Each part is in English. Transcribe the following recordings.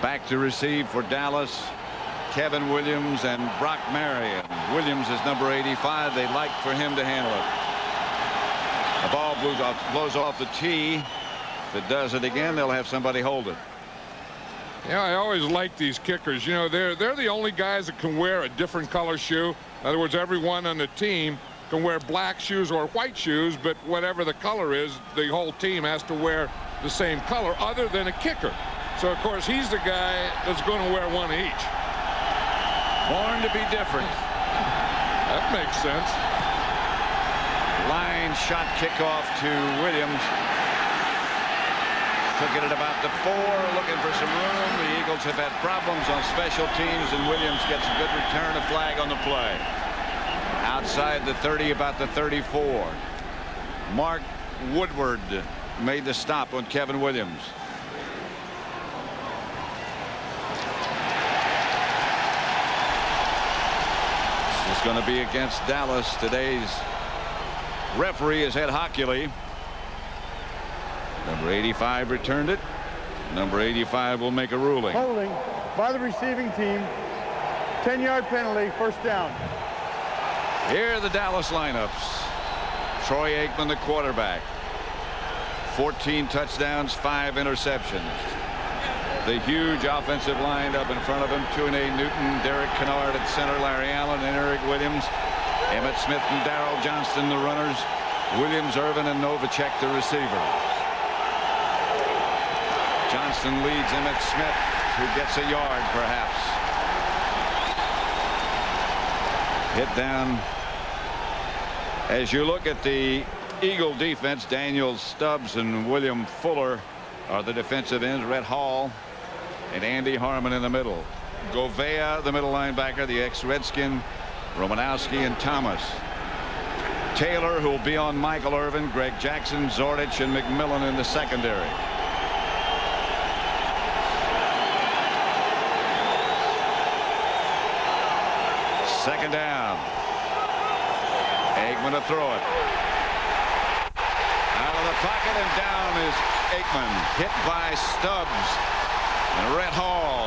Back to receive for Dallas, Kevin Williams and Brock Marion. Williams is number 85. They'd like for him to handle it. The ball blows off the tee. If it does it again, they'll have somebody hold it. Yeah, I always like these kickers. You know, they're the only guys that can wear a different color shoe. In other words, everyone on the team can wear black shoes or white shoes, but whatever the color is, the whole team has to wear the same color other than a kicker. So, of course, he's the guy that's going to wear one each. Born to be different. That makes sense. Line shot kickoff to Williams. Took it at about the 4, looking for some room. The Eagles have had problems on special teams, and Williams gets a good return, a flag on the play. Outside the 30, about the 34. Mark Woodward made the stop on Kevin Williams. This is going to be against Dallas. Today's referee is Ed Hockley. Number 85 returned it. Number 85 will make a ruling. Holding by the receiving team. 10-yard penalty, first down. Here are the Dallas lineups. Troy Aikman, the quarterback. 14 touchdowns, 5 interceptions. The huge offensive line up in front of him. Tuinei Newton, Derek Kennard at center, Larry Allen and Eric Williams. Emmitt Smith and Darrell Johnston, the runners. Williams, Irvin, and Novacek, the receivers. Johnston leads Emmitt Smith, who gets a yard perhaps. Hit down. As you look at the Eagle defense, Daniel Stubbs and William Fuller are the defensive ends. Rhett Hall and Andy Harmon in the middle. Govea, the middle linebacker, the ex-Redskin, Romanowski and Thomas. Taylor, who will be on Michael Irvin, Greg Jackson, Zordich, and McMillan in the secondary. Second down. Aikman to throw it. Out of the pocket and down is Aikman. Hit by Stubbs and Rhett Hall.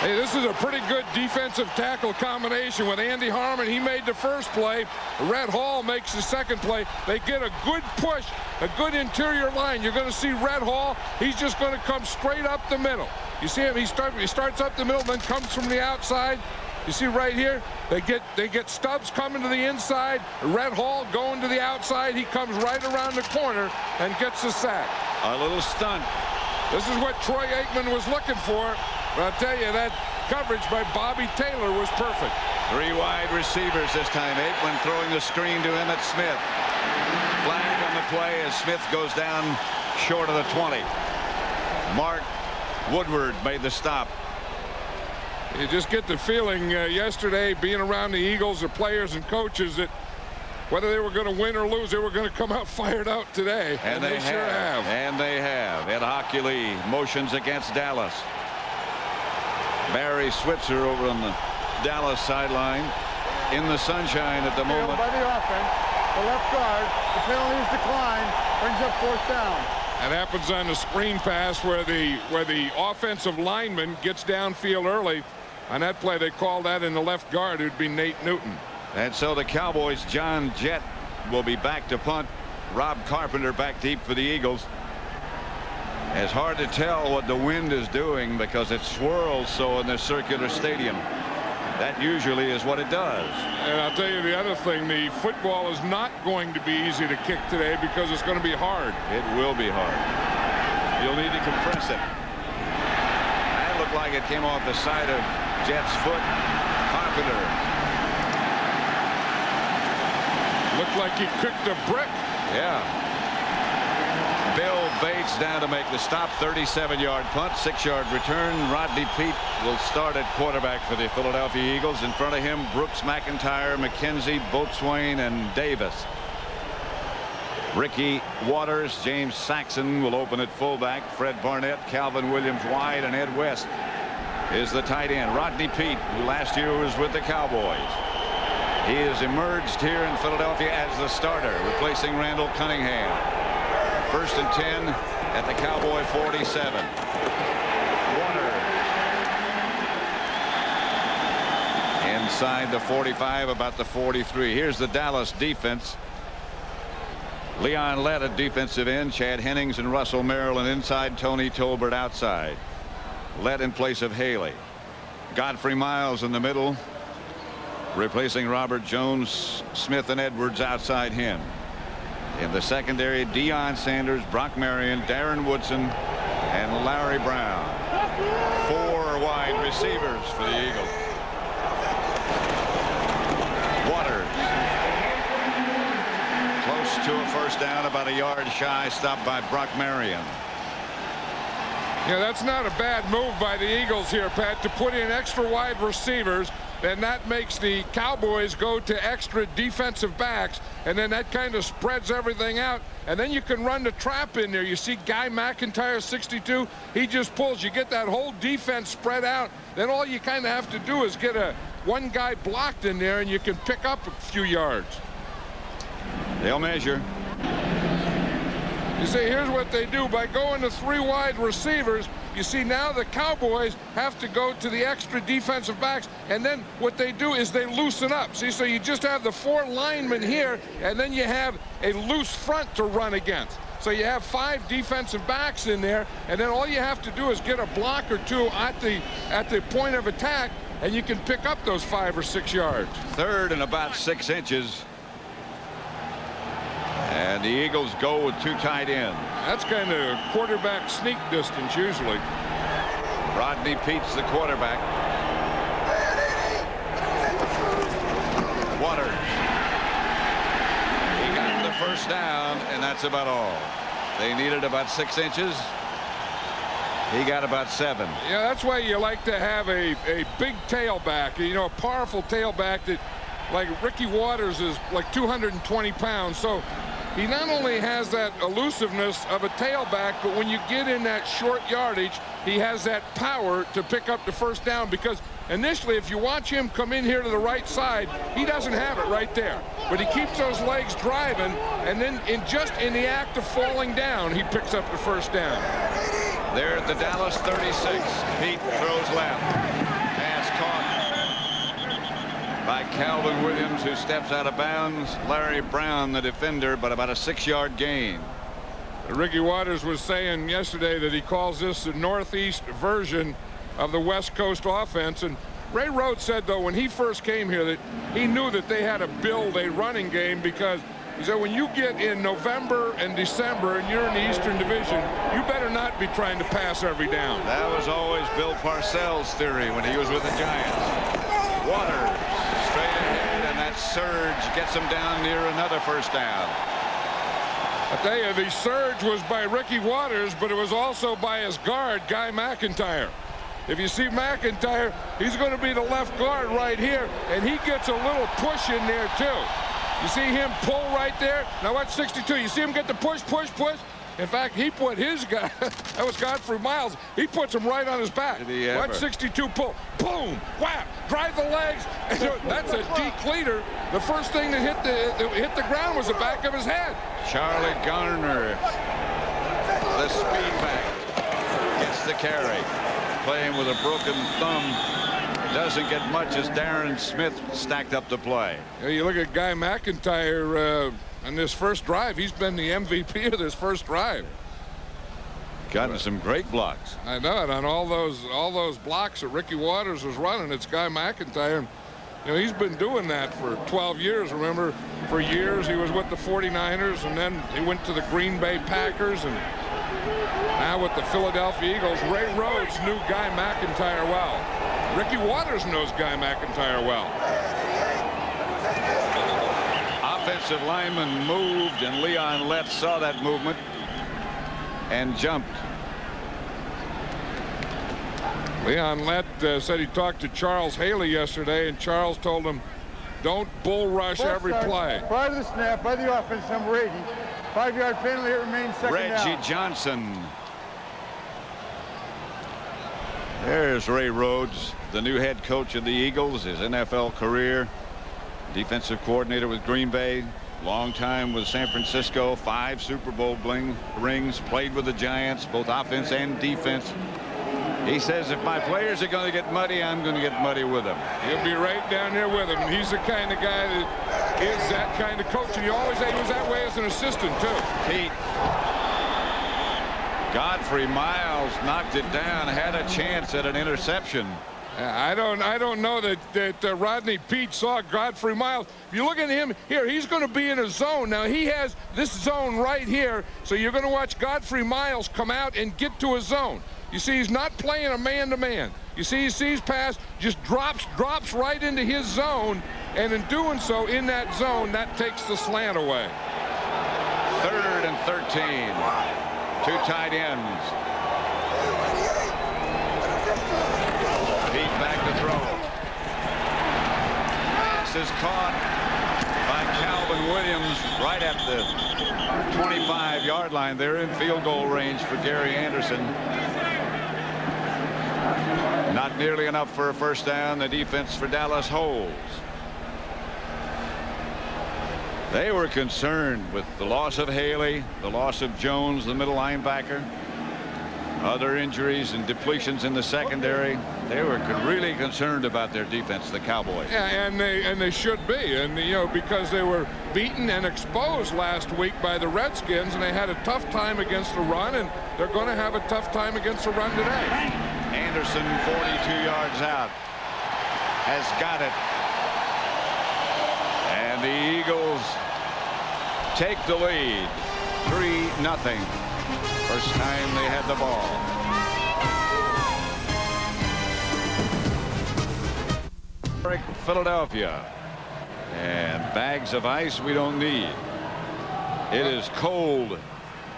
Hey, this is a pretty good defensive tackle combination with Andy Harmon. He made the first play. Rhett Hall makes the second play. They get a good push, a good interior line. You're going to see Rhett Hall. He's just going to come straight up the middle. You see him, he starts up the middle, then comes from the outside. You see right here, they get Stubbs coming to the inside, Rhett Hall going to the outside. He comes right around the corner and gets the sack. A little stunt. This is what Troy Aikman was looking for. But I'll tell you, that coverage by Bobby Taylor was perfect. 3 wide receivers this time. Aikman throwing the screen to Emmitt Smith. Flag on the play as Smith goes down short of the 20. Mark Woodward made the stop. You just get the feeling yesterday, being around the Eagles, the players and coaches, that whether they were going to win or lose, they were going to come out fired out today. And they sure have. And they have. Ed Hockley motions against Dallas. Barry Switzer over on the Dallas sideline in the sunshine at the moment. By the offense, the left guard, the penalties decline, brings up fourth down. That happens on the screen pass where the offensive lineman gets downfield early. On that play, they called that in the left guard. It would be Nate Newton. And so the Cowboys, John Jett will be back to punt. Rob Carpenter back deep for the Eagles. It's hard to tell what the wind is doing because it swirls so in this circular stadium. That usually is what it does. And I'll tell you the other thing, the football is not going to be easy to kick today because it's going to be hard. It will be hard. You'll need to compress it. That looked like it came off the side of Jett's foot. Carpenter. Looked like he kicked a brick. Yeah. Bill Bates down to make the stop. 37-yard punt, 6-yard return. Rodney Peete will start at quarterback for the Philadelphia Eagles. In front of him, Brooks, McIntyre, McKenzie, Boatswain, and Davis. Ricky Waters, James Saxon will open at fullback. Fred Barnett, Calvin Williams wide, and Ed West is the tight end. Rodney Peete, who last year was with the Cowboys. He has emerged here in Philadelphia as the starter, replacing Randall Cunningham. 1st and 10 at the Cowboy 47. Warner inside the 45, about the 43. Here's the Dallas defense. Leon Lett at defensive end, Chad Hennings and Russell Maryland inside, Tony Tolbert outside. Lett in place of Haley. Godfrey Miles in the middle, replacing Robert Jones. Smith and Edwards outside him. In the secondary, Deion Sanders, Brock Marion, Darren Woodson, and Larry Brown. 4 wide receivers for the Eagles. Waters. Close to a first down, about a yard shy, stopped by Brock Marion. Yeah, that's not a bad move by the Eagles here, Pat, to put in extra wide receivers. And that makes the Cowboys go to extra defensive backs, and then that kind of spreads everything out, and then you can run the trap in there. You see Guy McIntyre, 62, he just pulls. You get that whole defense spread out. Then all you kind of have to do is get one guy blocked in there, and you can pick up a few yards. They'll measure. You see, here's what they do. By going to 3 wide receivers, you see now the Cowboys have to go to the extra defensive backs, and then what they do is they loosen up. See, so you just have the 4 linemen here, and then you have a loose front to run against. So you have 5 defensive backs in there, and then all you have to do is get a block or 2 at the point of attack, and you can pick up those 5 or 6 yards. 3rd and about 6 inches. And the Eagles go with 2 tight ends. That's kind of quarterback sneak distance usually. Rodney Peets, the quarterback. Waters. He got the first down, and that's about all. They needed about 6 inches. He got about 7. Yeah, that's why you like to have a big tailback, you know, a powerful tailback that, like Ricky Waters, is like 220 pounds. So he not only has that elusiveness of a tailback, but when you get in that short yardage, he has that power to pick up the first down, because initially, if you watch him come in here to the right side, he doesn't have it right there. But he keeps those legs driving, and then just in the act of falling down, he picks up the first down. They're at the Dallas 36. Pete throws left. Pass caught by Calvin Williams, who steps out of bounds. Larry Brown, the defender, but about a 6-yard gain. Ricky Waters was saying yesterday that he calls this the Northeast version of the West Coast offense. And Ray Rhodes said, though, when he first came here, that he knew that they had to build a running game, because he said when you get in November and December and you're in the Eastern Division, you better not be trying to pass every down. That was always Bill Parcells' theory when he was with the Giants. Waters straight ahead, and that surge gets him down near another first down. I tell you, the surge was by Ricky Waters, but it was also by his guard, Guy McIntyre. If you see McIntyre, he's going to be the left guard right here, and he gets a little push in there too. You see him pull right there. Now watch 62. You see him get the push. In fact, he put his guy, that was Godfrey Miles, he puts him right on his back. Watch 62 pull. Boom, whap, drive the legs. That's a decleater. The first thing that hit the ground was the back of his head. Charlie Garner, the speed back, gets the carry. Playing with a broken thumb. Doesn't get much as Darren Smith stacked up the play. You look at Guy McIntyre on this first drive. He's been the MVP of this first drive. Gotten some great blocks. I know it. On all those blocks that Ricky Waters was running, it's Guy McIntyre. And, you know, he's been doing that for 12 years. Remember, for years he was with the 49ers, and then he went to the Green Bay Packers, and now with the Philadelphia Eagles. Ray Rhodes knew Guy McIntyre well. Ricky Waters knows Guy McIntyre well. Offensive lineman moved, and Leon Lett saw that movement and jumped. Leon Lett said he talked to Charles Haley yesterday, and Charles told him, don't bull rush every play. Prior to the snap by the offense, number 80. 5-yard penalty, it remains second down. Reggie Johnson. There's Ray Rhodes, the new head coach of the Eagles, his NFL career. Defensive coordinator with Green Bay. Long time with San Francisco, 5 Super Bowl rings, played with the Giants, both offense and defense. He says if my players are going to get muddy, I'm going to get muddy with them. He'll be right down there with him. He's the kind of guy that is that kind of coach, and he was that way as an assistant too. Pete. Godfrey Miles knocked it down, had a chance at an interception. I don't know that Rodney Peete saw Godfrey Miles. If you look at him here, he's going to be in a zone. Now he has this zone right here, so you're going to watch Godfrey Miles come out and get to a zone. You see, he's not playing a man-to-man. You see, he sees pass, just drops right into his zone, and in doing so, in that zone, that takes the slant away. 3rd and 13. 2 tight ends. Pete back to throw. Pass is caught by Calvin Williams right at the 25-yard line. They're in field goal range for Gary Anderson. Not nearly enough for a first down. The defense for Dallas holds. They were concerned with the loss of Haley, the loss of Jones, the middle linebacker, other injuries and depletions in the secondary. They were really concerned about their defense, the Cowboys. Yeah, and they should be, and you know, because they were beaten and exposed last week by the Redskins, and they had a tough time against the run, and they're going to have a tough time against the run today. Anderson, 42 yards out, has got it. And the Eagles take the lead, 3-0. First time they had the ball. Philadelphia. And bags of ice we don't need. It is cold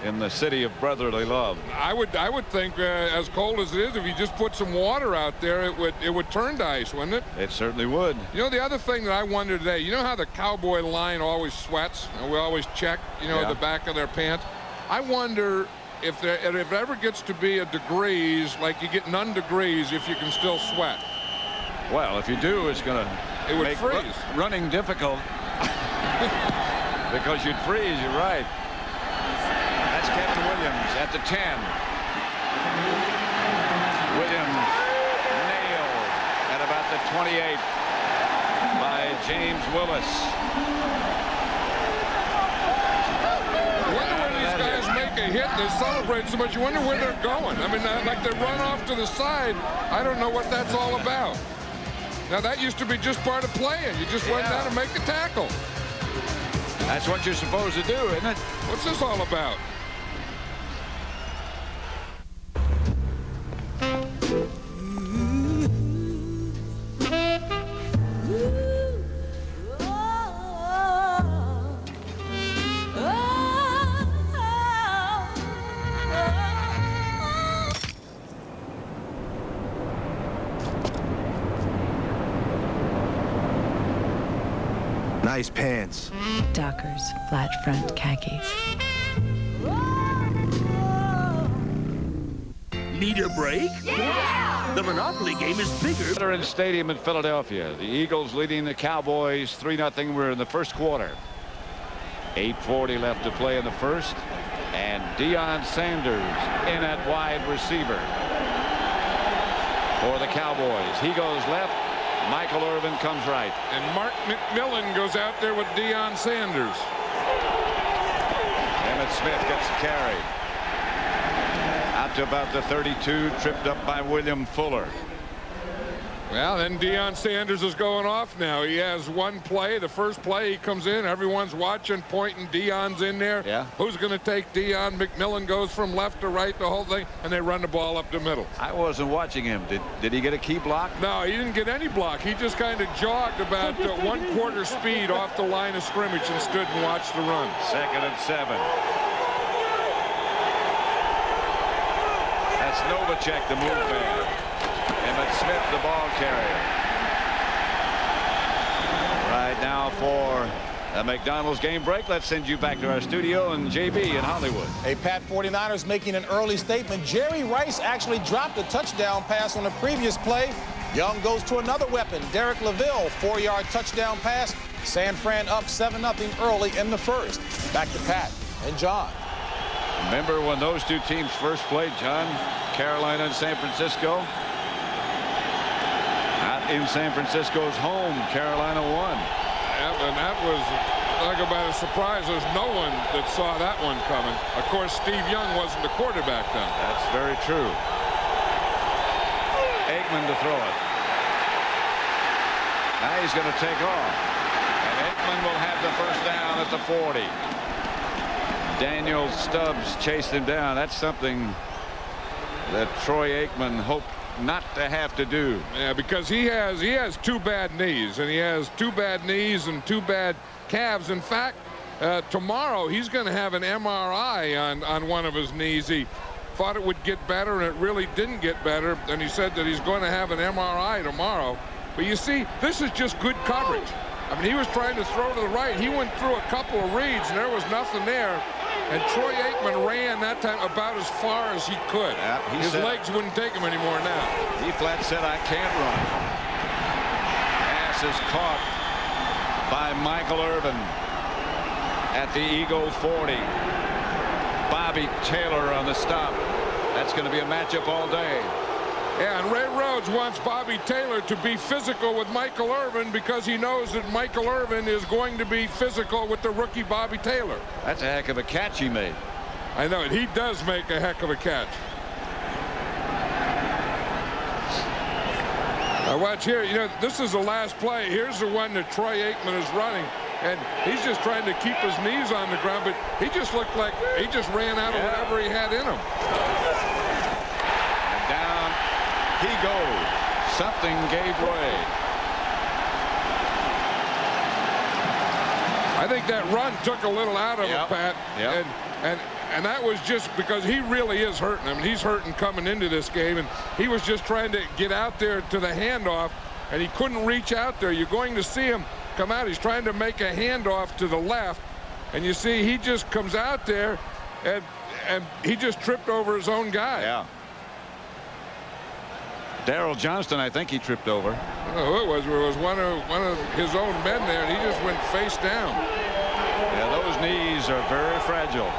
in the city of brotherly love. I would think as cold as it is, if you just put some water out there, it would turn to ice, wouldn't it? It certainly would. You know, the other thing that I wonder today, you know how the Cowboy line always sweats? You know, we always check, you know, the back of their pants. I wonder if it ever gets to be a degrees, like you get none degrees, if you can still sweat. Well, if you do, it would make freeze. Running difficult. Because you'd freeze, you're right. That's Captain Williams at the 10. Williams nailed at about the 28 by James Willis. I wonder when these guys make a hit, they celebrate so much, you wonder where they're going. I mean, like they run off to the side. I don't know what that's all about. Now, that used to be just part of playing. You just went down and make a tackle. That's what you're supposed to do, isn't it? What's this all about? Nice pants. Dockers, flat front khakis. Need a break? Yeah! The Monopoly game is bigger. Veterans Stadium in Philadelphia. The Eagles leading the Cowboys 3-0. We're in the first quarter. 8:40 left to play in the first. And Deion Sanders in at wide receiver for the Cowboys. He goes left. Michael Irvin comes right. And Mark McMillan goes out there with Deion Sanders. Emmitt Smith gets the carry. Out to about the 32, tripped up by William Fuller. Well, then Deion Sanders is going off now. He has one play. The first play, he comes in. Everyone's watching, pointing. Deion's in there. Yeah. Who's going to take Deion? McMillan goes from left to right, the whole thing, and they run the ball up the middle. I wasn't watching him. Did he get a key block? No, he didn't get any block. He just kind of jogged about 1/4 speed off the line of scrimmage and stood and watched the run. 2nd and 7. That's Novacek, the move man. Emmitt Smith, the ball carrier. Right now for a McDonald's game break. Let's send you back to our studio and JB in Hollywood. A Pat 49ers making an early statement. Jerry Rice actually dropped a touchdown pass on the previous play. Young goes to another weapon. Derek LaVille, 4-yard touchdown pass. San Fran up 7-0 early in the first. Back to Pat and John. Remember when those two teams first played, John? Carolina and San Francisco. Not in San Francisco's home. Carolina won. Yeah, and that was, talk about a surprise. There's no one that saw that one coming. Of course, Steve Young wasn't the quarterback then. That's very true. Aikman to throw it. Now he's going to take off. And Aikman will have the first down at the 40. Daniel Stubbs chased him down. That's something that Troy Aikman hoped not to have to do. Yeah, because he has two bad knees, and he has two bad knees and two bad calves. In fact, tomorrow he's going to have an MRI on one of his knees. He thought it would get better, and it really didn't get better. And he said that he's going to have an MRI tomorrow. But you see, this is just good coverage. I mean, he was trying to throw to the right. He went through a couple of reads, and there was nothing there. And Troy Aikman ran that time about as far as he could. Yeah, his legs wouldn't take him anymore now. He flat said, I can't run. Pass is caught by Michael Irvin at the Eagle 40. Bobby Taylor on the stop. That's going to be a matchup all day. Yeah, and Ray Rhodes wants Bobby Taylor to be physical with Michael Irvin because he knows that Michael Irvin is going to be physical with the rookie Bobby Taylor. That's a heck of a catch he made. I know it. He does make a heck of a catch. Now watch here. You know, this is the last play. Here's the one that Troy Aikman is running. And he's just trying to keep his knees on the ground, but he just looked like he just ran out of whatever he had in him. And down he goes. Something gave way. I think that run took a little out of him, Pat. Yep. And that was just because he really is hurting. I mean, he's hurting coming into this game, and he was just trying to get out there to the handoff, and he couldn't reach out there. You're going to see him come out. He's trying to make a handoff to the left, and you see he just comes out there, and he just tripped over his own guy. Yeah. Darrell Johnston, I think he tripped over. I don't know who it was one of his own men there, and he just went face down. Yeah, those knees are very fragile.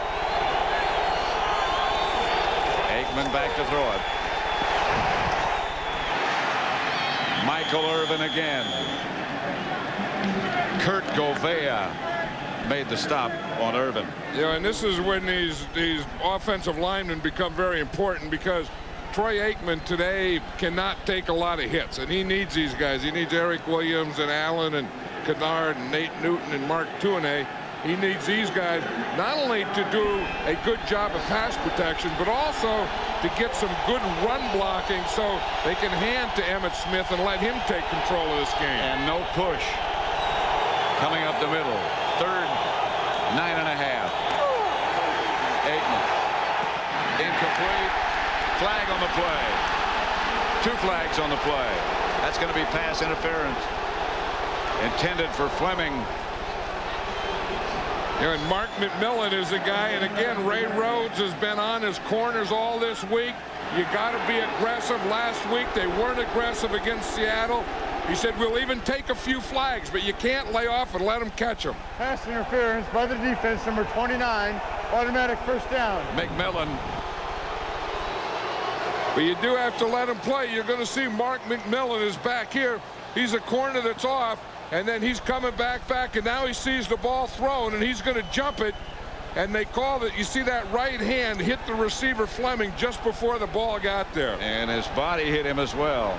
Aikman back to throw it. Michael Irvin again. Kurt Govea made the stop on Irvin. Yeah, and this is when these offensive linemen become very important, because Troy Aikman today cannot take a lot of hits, and he needs these guys. He needs Eric Williams and Allen and Kennard and Nate Newton and Mark Tuinei. He needs these guys not only to do a good job of pass protection, but also to get some good run blocking so they can hand to Emmitt Smith and let him take control of this game. And no push. Coming up the middle. Third, 9.5. Aikman. Incomplete. Flag on the play. 2 flags on the play. That's going to be pass interference. Intended for Fleming. And Mark McMillan is the guy, and again, Ray Rhodes has been on his corners all this week. You got to be aggressive. Last week they weren't aggressive against Seattle. He said, we'll even take a few flags, but you can't lay off and let them catch them. Pass interference by the defense, number 29, automatic first down. McMillan. But you do have to let him play. You're going to see Mark McMillan is back here. He's a corner that's off, and then he's coming back, and now he sees the ball thrown, and he's going to jump it. And they called it. You see that right hand hit the receiver Fleming just before the ball got there. And his body hit him as well.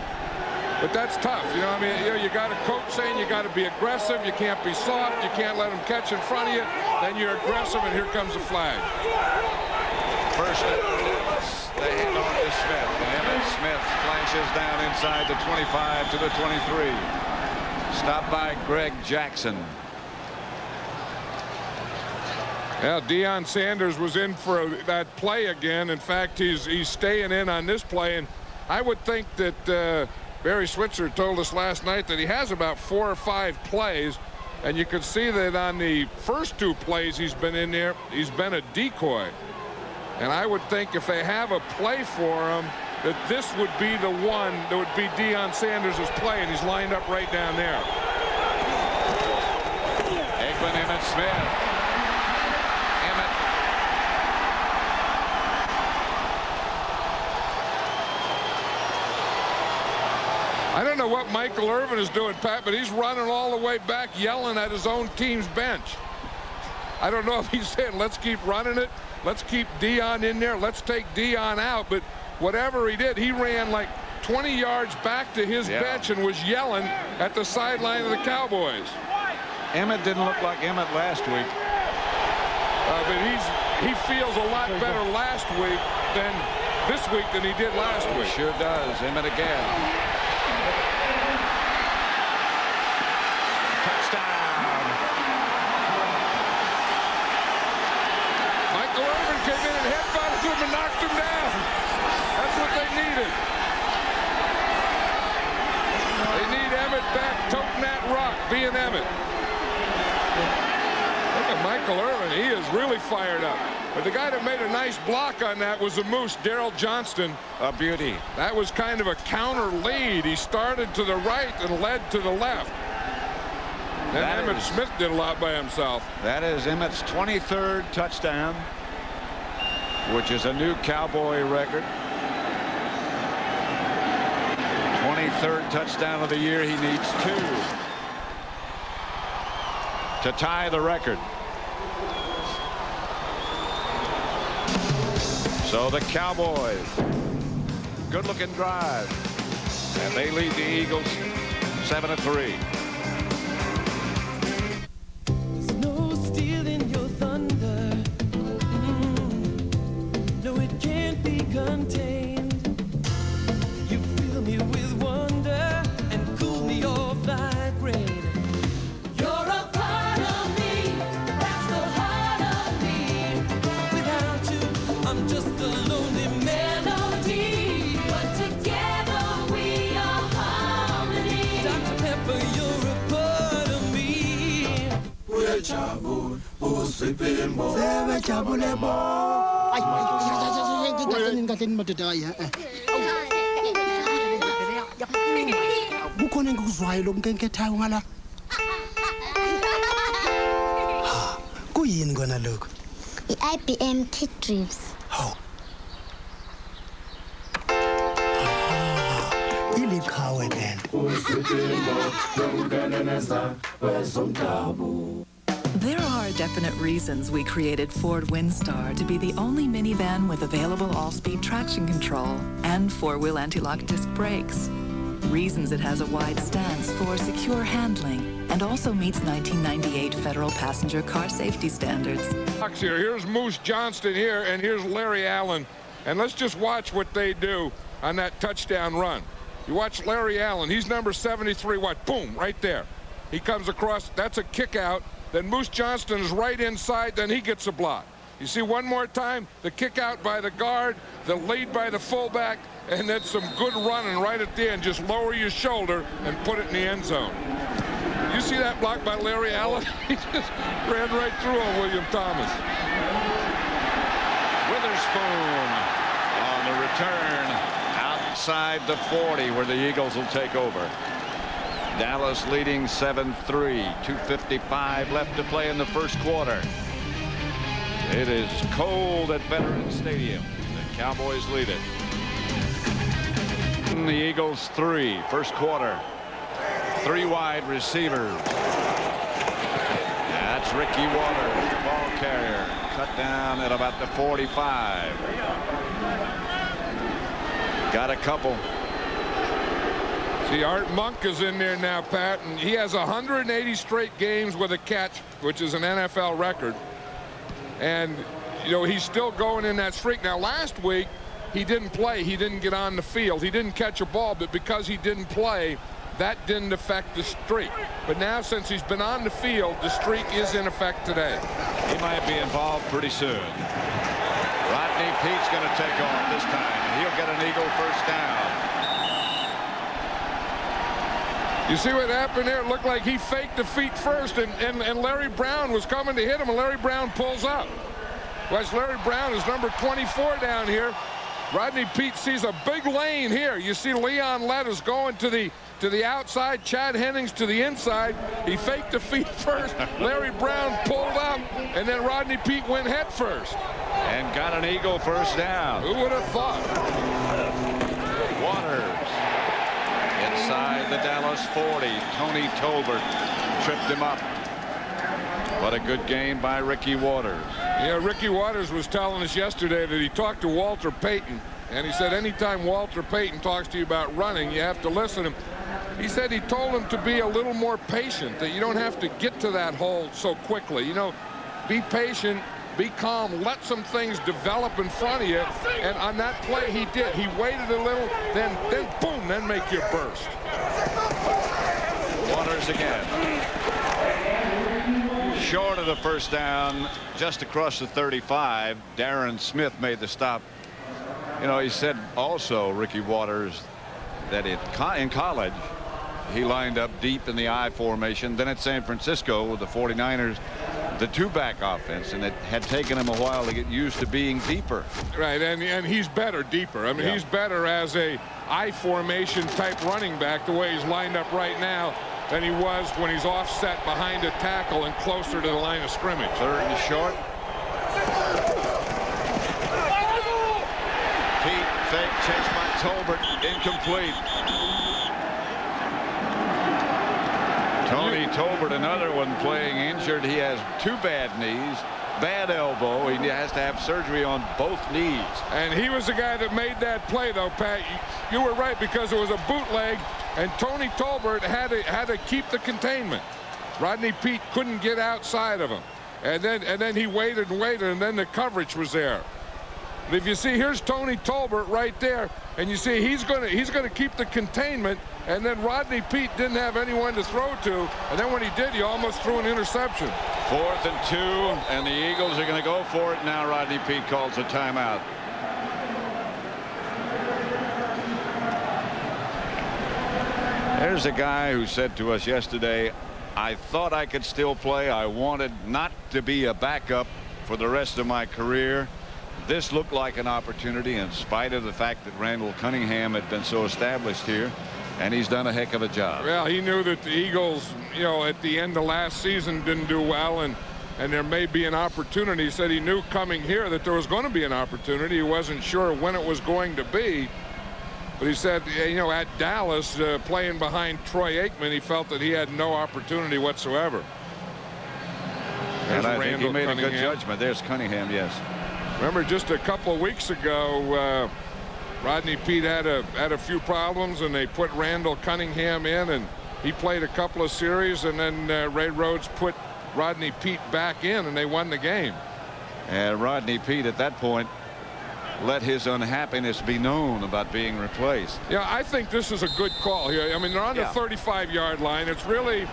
But that's tough. You know, I mean, you got a coach saying you got to be aggressive. You can't be soft. You can't let them catch in front of you. Then you're aggressive, and here comes the flag. First, they hand on to Smith. And Emmitt Smith flashes down inside the 25 to the 23. Stopped by Greg Jackson. Yeah, Deion Sanders was in for that play again. In fact, he's staying in on this play. And I would think that Barry Switzer told us last night that he has about 4 or 5 plays. And you could see that on the first 2 plays he's been in there, he's been a decoy. And I would think if they have a play for him, that this would be the one that would be Deion Sanders' play, and he's lined up right down there. Emmitt Smith. Emmitt. I don't know what Michael Irvin is doing, Pat, but he's running all the way back, yelling at his own team's bench. I don't know if he's saying, let's keep running it. Let's keep Dion in there. Let's take Dion out. But whatever he did, he ran like 20 yards back to his bench and was yelling at the sideline of the Cowboys. Emmitt didn't look like Emmitt last week. But he feels a lot better last week than this week than he did last week. Sure does. Emmitt again. Touchdown. Michael Irvin came in and headbutted him and knocked him down. That's what they needed. They need Emmitt back toting that rock, being Emmitt. Look at Michael Irvin. He is really fired up. But the guy that made a nice block on that was the Moose, Daryl Johnston. A beauty. That was kind of a counter lead. He started to the right and led to the left. Then Emmitt Smith did a lot by himself. That is Emmitt's 23rd touchdown, which is a new Cowboy record. 23rd touchdown of the year. He needs 2 to tie the record. So the Cowboys, good-looking drive, and they lead the Eagles 7-3. No stealing your thunder. No, it can't be contained. You fill me with wonder and cool me off like rain. You're a part of me. That's the heart of me. Without you, I'm just a lonely melody. But together we are harmony. Dr. Pepper, you're a part of me. Kukhona engikuzwayo lokunkekethayo ngala. Kuyini kona lokho? I-IBM Kick Drips. Iliqhawe band. There are definite reasons we created Ford Windstar to be the only minivan with available all-speed traction control and four-wheel anti-lock disc brakes. Reasons it has a wide stance for secure handling and also meets 1998 federal passenger car safety standards. Here's Moose Johnston here, and here's Larry Allen. And let's just watch what they do on that touchdown run. You watch Larry Allen. He's number 73. Watch, boom, right there. He comes across. That's a kick out. Then Moose Johnston is right inside. Then he gets a block. You see one more time, the kick out by the guard, the lead by the fullback, and then some good running right at the end. Just lower your shoulder and put it in the end zone. You see that block by Larry Allen? He just ran right through on William Thomas. Witherspoon on the return outside the 40 where the Eagles will take over. Dallas leading 7-3. 2:55 left to play in the first quarter. It is cold at Veterans Stadium. The Cowboys lead it. The Eagles 3. First quarter. 3 wide receivers. That's Ricky Waters, the ball carrier. Cut down at about the 45. Got a couple. See, Art Monk is in there now, Pat, and he has 180 straight games with a catch, which is an NFL record. And, you know, he's still going in that streak. Now, last week, he didn't play. He didn't get on the field. He didn't catch a ball, but because he didn't play, that didn't affect the streak. But now, since he's been on the field, the streak is in effect today. He might be involved pretty soon. Rodney Pete's going to take off this time. He'll get an Eagle first down. You see what happened there? It looked like he faked the feet first, and Larry Brown was coming to hit him, and Larry Brown pulls up. Whereas Larry Brown is number 24 down here. Rodney Peete sees a big lane here. You see Leon Lett is going to the to the outside, Chad Hennings to the inside. He faked the feet first. Larry Brown pulled up, and then Rodney Peete went head first. And got an Eagle first down. Who would have thought? Waters inside the Dallas 40. Tony Tolbert tripped him up. What a good game by Ricky Waters. Yeah, Ricky Waters was telling us yesterday that he talked to Walter Payton, and he said anytime Walter Payton talks to you about running, you have to listen to him. He said he told him to be a little more patient, that you don't have to get to that hole so quickly. You know, be patient, be calm, let some things develop in front of you. And on that play, he did. He waited a little, then boom, then make your burst. Waters again. Short of the first down, just across the 35. Darren Smith made the stop. You know, he said also, Ricky Waters, that in college, he lined up deep in the I formation. Then at San Francisco with the 49ers, the two-back offense, and it had taken him a while to get used to being deeper. Right, and he's better deeper. I mean, he's better as a I formation type running back, the way he's lined up right now, than he was when he's offset behind a tackle and closer to the line of scrimmage. Third and short. Peete fake chase by Tolbert, incomplete. Tony Tolbert, another one playing injured. He has two bad knees, bad elbow. He has to have surgery on both knees. And he was the guy that made that play, though, Pat. You were right, because it was a bootleg, and Tony Tolbert had to keep the containment. Rodney Peete couldn't get outside of him, and then he waited and waited, and then the coverage was there. And if you see, here's Tony Tolbert right there, and you see he's gonna keep the containment, and then Rodney Peete didn't have anyone to throw to, and then when he did, he almost threw an interception. 4th and 2, and the Eagles are going to go for it now. Rodney Peete calls a timeout. There's a guy who said to us yesterday, I thought I could still play. I wanted not to be a backup for the rest of my career. This looked like an opportunity in spite of the fact that Randall Cunningham had been so established here, and he's done a heck of a job. Well, he knew that the Eagles, you know, at the end of last season didn't do well, and there may be an opportunity. He said he knew coming here that there was going to be an opportunity. He wasn't sure when it was going to be. But he said, you know, at Dallas, playing behind Troy Aikman, he felt that he had no opportunity whatsoever. And I think he made a good judgment. There's Cunningham, yes. Remember, just a couple of weeks ago, Rodney Peete had a few problems, and they put Randall Cunningham in, and he played a couple of series, and then Ray Rhodes put Rodney Peete back in, and they won the game. And Rodney Peete at that point let his unhappiness be known about being replaced. Yeah, I think this is a good call here. I mean, they're on the 35-yard line. It's really,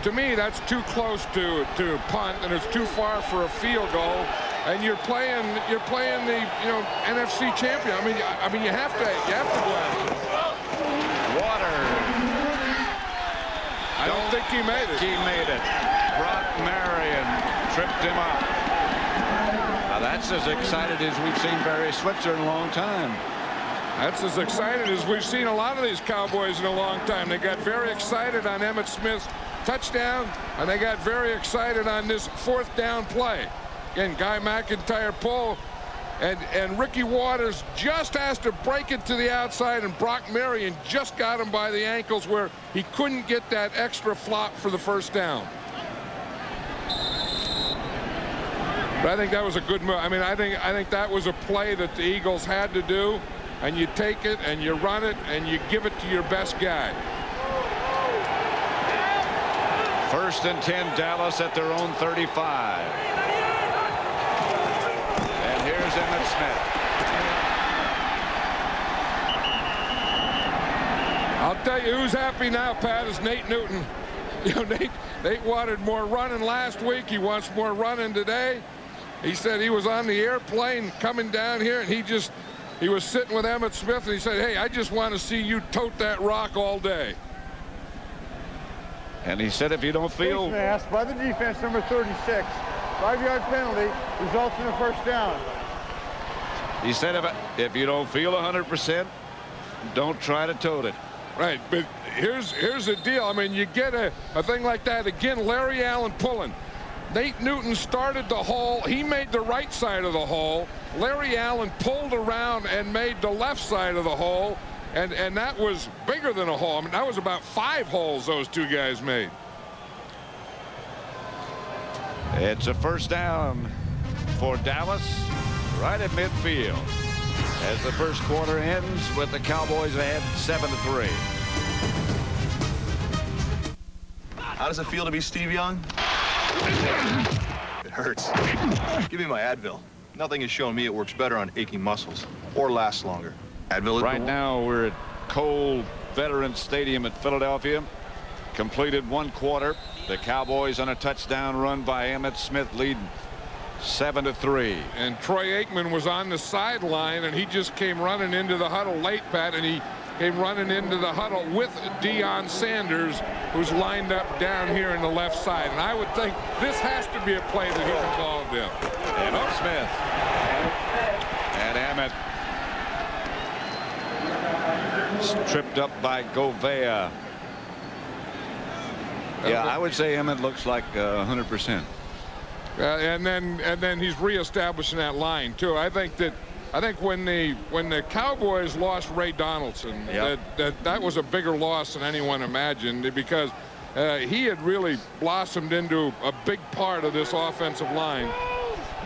to me, that's too close to punt, and it's too far for a field goal. And you're playing the NFC champion. I mean you have to go after it. Water. I don't think he made it. He made it. Brock Marion tripped him up. Now that's as excited as we've seen Barry Switzer in a long time. That's as excited as we've seen a lot of these Cowboys in a long time. They got very excited on Emmitt Smith's touchdown, and they got very excited on this 4th down play. Again, Guy McIntyre pull, and Ricky Waters just has to break it to the outside, and Brock Marion just got him by the ankles where he couldn't get that extra flop for the first down. But I think that was a good move. I mean, I think that was a play that the Eagles had to do, and you take it and you run it and you give it to your best guy. 1st and 10, Dallas at their own 35. Here's Emmitt Smith. I'll tell you who's happy now, Pat, is Nate Newton. You know, Nate wanted more running last week. He wants more running today. He said he was on the airplane coming down here, and he was sitting with Emmitt Smith, and he said, hey, I just want to see you tote that rock all day. And he said if you don't feel... Mask by the defense, number 36. 5-yard penalty results in a first down. He said if you don't feel 100%, don't try to tote it. Right, but here's the deal. I mean, you get a thing like that again. Larry Allen pulling. Nate Newton started the hole. He made the right side of the hole. Larry Allen pulled around and made the left side of the hole, and that was bigger than a hole. I mean, that was about 5 holes those two guys made. It's a first down for Dallas right at midfield as the first quarter ends with the Cowboys ahead 7-3. How does it feel to be Steve Young? It hurts. Give me my Advil. Nothing has shown me it works better on aching muscles or lasts longer. Advil is right now we're at Cole Veterans Stadium at Philadelphia. Completed 1 quarter. The Cowboys on a touchdown run by Emmitt Smith lead 7-3. And Troy Aikman was on the sideline, and he just came running into the huddle late, Pat, and he came running into the huddle with Deion Sanders, who's lined up down here in the left side. And I would think this has to be a play that he's involved in. Emmitt Smith. And Emmitt tripped up by Govea. Yeah, I would say Emmitt looks like 100%. And then he's reestablishing that line too. I think when the Cowboys lost Ray Donaldson, yep, that was a bigger loss than anyone imagined, because he had really blossomed into a big part of this offensive line.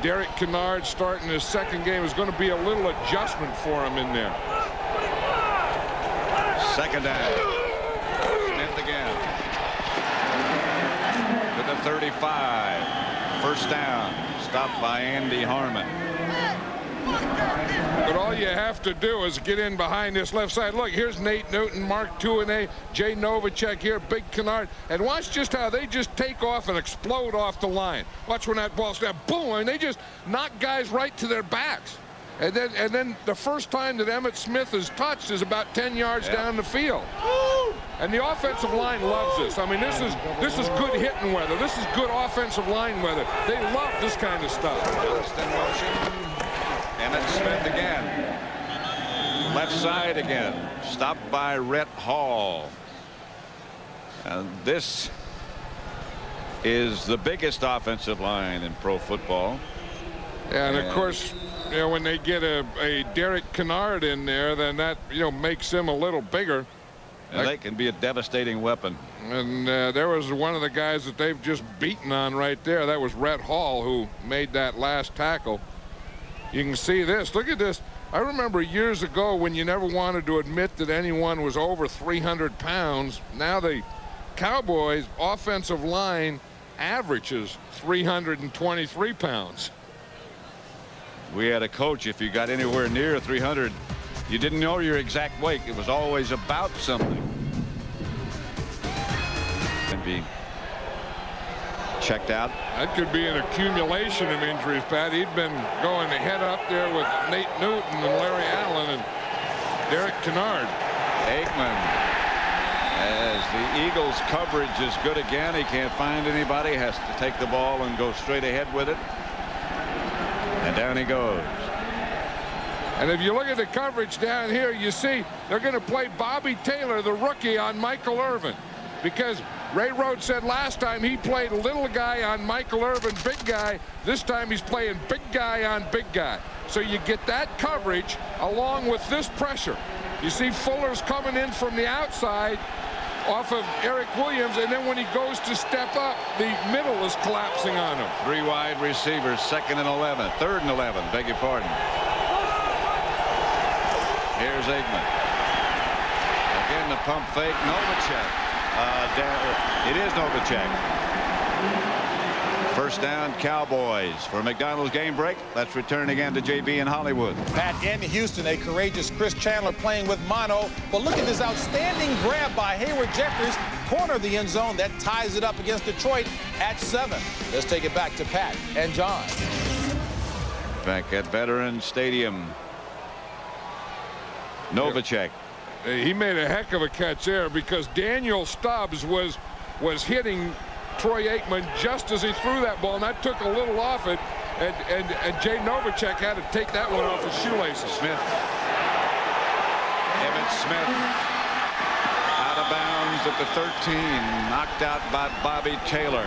Derek Kennard starting his second game is going to be a little adjustment for him in there. Second down. Smith again. To the 35. First down. Stopped by Andy Harmon. But all you have to do is get in behind this left side. Look, here's Nate Newton, Mark Tuinei, Jay Novacek here, Big Kennard. And watch just how they just take off and explode off the line. Watch when that ball snaps. Boom! And they just knock guys right to their backs. And then the first time that Emmitt Smith is touched is about 10 yards down the field. And the offensive line loves this. I mean, this is good hitting weather. This is good offensive line weather. They love this kind of stuff. Just in motion. Emmitt Smith again. Left side again. Stopped by Rhett Hall. This is the biggest offensive line in pro football. And of course, you know, when they get a Derek Kennard in there, then that, you know, makes him a little bigger. And they can be a devastating weapon. And there was one of the guys that they've just beaten on right there. That was Rhett Hall, who made that last tackle. You can see this. Look at this. I remember years ago when you never wanted to admit that anyone was over 300 pounds. Now the Cowboys offensive line averages 323 pounds. We had a coach, if you got anywhere near 300, you didn't know your exact weight. It was always about something. And be checked out. That could be an accumulation of injuries, Pat. He'd been going head up there with Nate Newton and Larry Allen and Derek Kennard. Aikman, as the Eagles coverage is good again, he can't find anybody, has to take the ball and go straight ahead with it. And down he goes. And if you look at the coverage down here, you see they're going to play Bobby Taylor, the rookie, on Michael Irvin, because Ray Rhodes said last time he played little guy on Michael Irvin, big guy. This time he's playing big guy on big guy. So you get that coverage along with this pressure. You see Fuller's coming in from the outside off of Eric Williams, and then when he goes to step up, the middle is collapsing on him. 3 wide receivers, 3rd and 11, beg your pardon. Here's Aikman. Again, the pump fake. Novacek. It is Novacek. First down, Cowboys. For McDonald's game break, let's return again to JB in Hollywood. Pat, in Houston, a courageous Chris Chandler playing with mono. But look at this outstanding grab by Hayward Jeffries, corner of the end zone. That ties it up against Detroit at 7. Let's take it back to Pat and John. Back at Veterans Stadium. Novacek. He made a heck of a catch there, because Daniel Stubbs was hitting Troy Aikman just as he threw that ball, and that took a little off it, and Jay Novacek had to take that one off his shoelaces. Smith. Emmitt Smith. at the 13, knocked out by Bobby Taylor.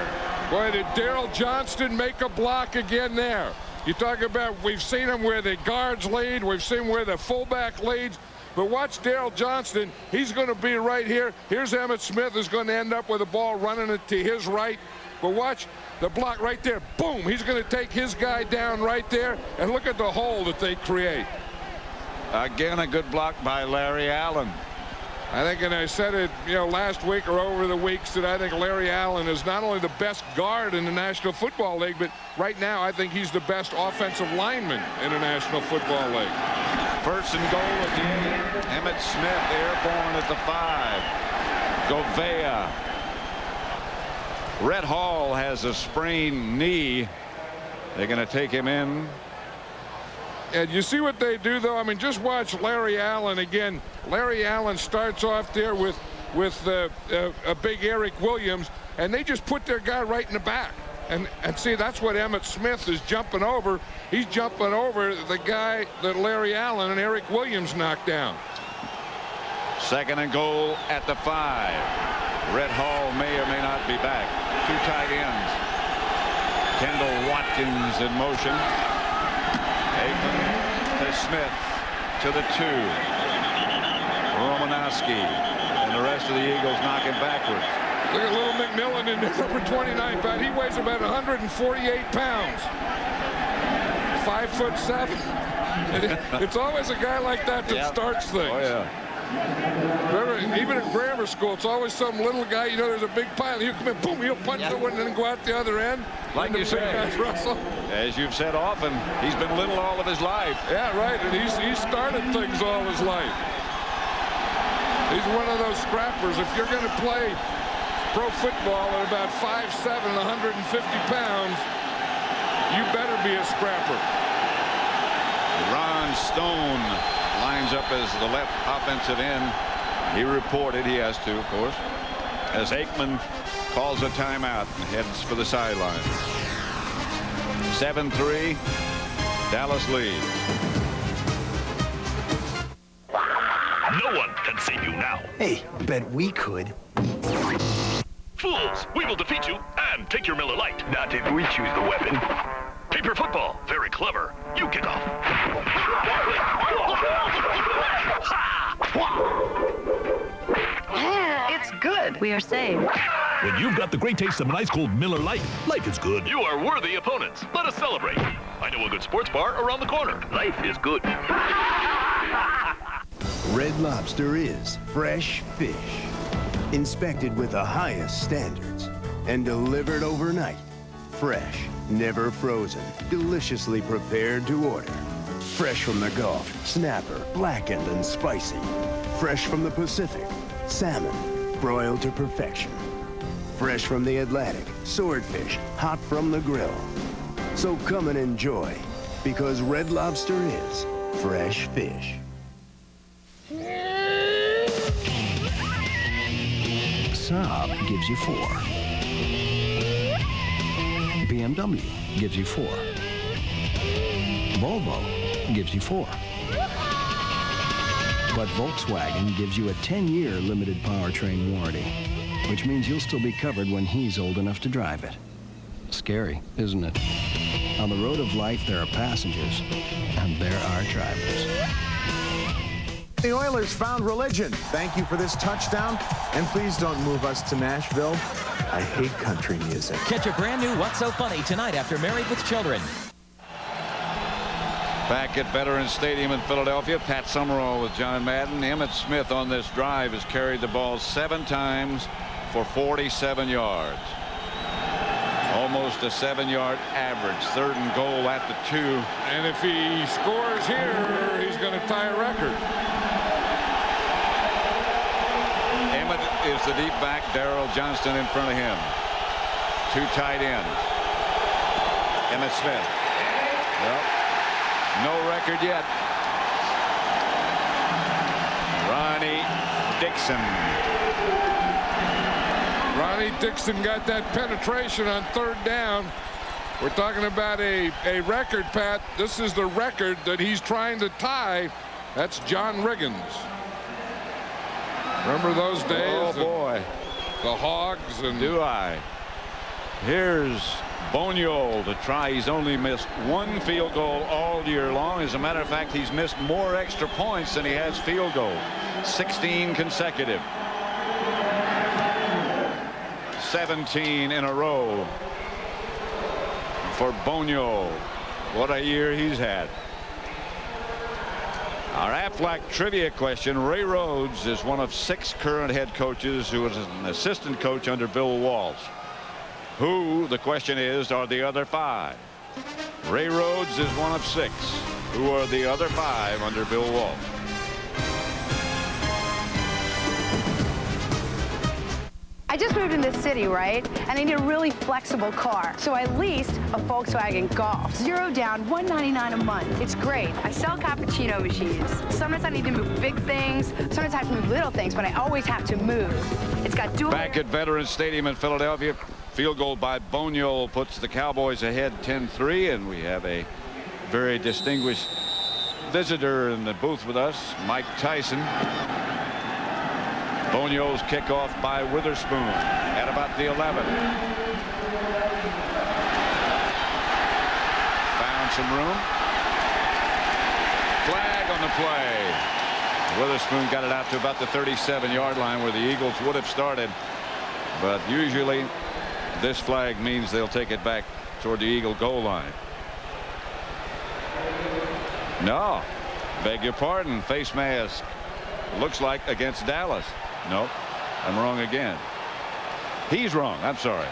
Boy, did Daryl Johnston make a block again there. You talk about, we've seen him where the guards lead, we've seen where the fullback leads, but watch Daryl Johnston. He's going to be right here. Here's Emmitt Smith, who's going to end up with the ball running it to his right. But watch the block right there. Boom, he's going to take his guy down right there, and look at the hole that they create. Again, a good block by Larry Allen. I think, and I said it, last week or over the weeks, that I think Larry Allen is not only the best guard in the National Football League, but right now I think he's the best offensive lineman in the National Football League. First and goal at the 8. Emmitt Smith airborne at the 5. Govea. Red Hall has a sprained knee. They're going to take him in. And you see what they do, though? I mean, just watch Larry Allen again. Larry Allen starts off there with a big Eric Williams, and they just put their guy right in the back. And see, that's what Emmitt Smith is jumping over. He's jumping over the guy that Larry Allen and Eric Williams knocked down. Second and goal at the 5. Red Hall may or may not be back. 2 tight ends. Kendall Watkins in motion. Aikman to Smith to the 2. Romanowski and the rest of the Eagles knocking backwards. Look at little McMillan in there, number 29, Pat. He weighs about 148 pounds. 5'7". It's always a guy like that that starts things. Oh, yeah. Remember, even in grammar school, it's always some little guy, there's a big pile. He'll come in, boom, he'll punch the one and then go out the other end. Like you say, as you've said often, he's been little all of his life. Yeah, right, and he's started things all his life. He's one of those scrappers. If you're going to play pro football at about 5'7", 150 pounds, you better be a scrapper. Ron Stone lines up as the left offensive end. He reported, he has to, of course, as Aikman calls a timeout and heads for the sideline. 7-3, Dallas leads. No one can save you now. Hey, bet we could. Fools, we will defeat you and take your Miller Lite. Not if we choose the weapon. Paper football, very clever. You kick off. It's good. We are saved. When you've got the great taste of an ice-cold Miller Lite, life is good. You are worthy opponents. Let us celebrate. I know a good sports bar around the corner. Life is good. Red Lobster is fresh fish, inspected with the highest standards, and delivered overnight. Fresh, never frozen, deliciously prepared to order. Fresh from the Gulf, snapper, blackened and spicy. Fresh from the Pacific, salmon, broiled to perfection. Fresh from the Atlantic, swordfish, hot from the grill. So come and enjoy, because Red Lobster is fresh fish. Saab gives you 4. BMW gives you 4. Volvo gives you 4. But Volkswagen gives you a 10-year limited powertrain warranty, which means you'll still be covered when he's old enough to drive it. Scary, isn't it? On the road of life, there are passengers, and there are drivers. The Oilers found religion. Thank you for this touchdown. And please don't move us to Nashville. I hate country music. Catch a brand new What's So Funny tonight after Married with Children. Back at Veterans Stadium in Philadelphia, Pat Summerall with John Madden. Emmitt Smith on this drive has carried the ball 7 times for 47 yards. Almost a 7-yard average. 3rd and goal at the 2. And if he scores here, he's going to tie a record. Emmitt is the deep back. Daryl Johnston in front of him. 2 tight ends. Emmitt Smith. Well, no record yet. Ronnie Dixon. Ronnie Dixon got that penetration on 3rd down. We're talking about a record, Pat. This is the record that he's trying to tie. That's John Riggins. Remember those days? Oh, boy. The Hogs and... Do I? Here's Boniol to try. He's only missed one field goal all year long. As a matter of fact, he's missed more extra points than he has field goals. 16 consecutive. 17 in a row for Boniol. What a year he's had. Our Aflac trivia question. Ray Rhodes is one of 6 current head coaches who was an assistant coach under Bill Walsh. Who, the question is, are the other 5? Ray Rhodes is one of 6. Who are the other 5 under Bill Walsh? I just moved in this city, right? And I need a really flexible car. So I leased a Volkswagen Golf. 0 down, $199 a month. It's great. I sell cappuccino machines. Sometimes I need to move big things. Sometimes I have to move little things, but I always have to move. It's got dual... Back at Veterans Stadium in Philadelphia, field goal by Boniol puts the Cowboys ahead 10-3, and we have a very distinguished visitor in the booth with us, Mike Tyson. Boniol's kickoff by Witherspoon at about the 11. Found some room. Flag on the play. Witherspoon got it out to about the 37-yard line where the Eagles would have started. But usually this flag means they'll take it back toward the Eagle goal line. No. Beg your pardon. Face mask. Looks like against Dallas. Nope, I'm wrong again. He's wrong. I'm sorry.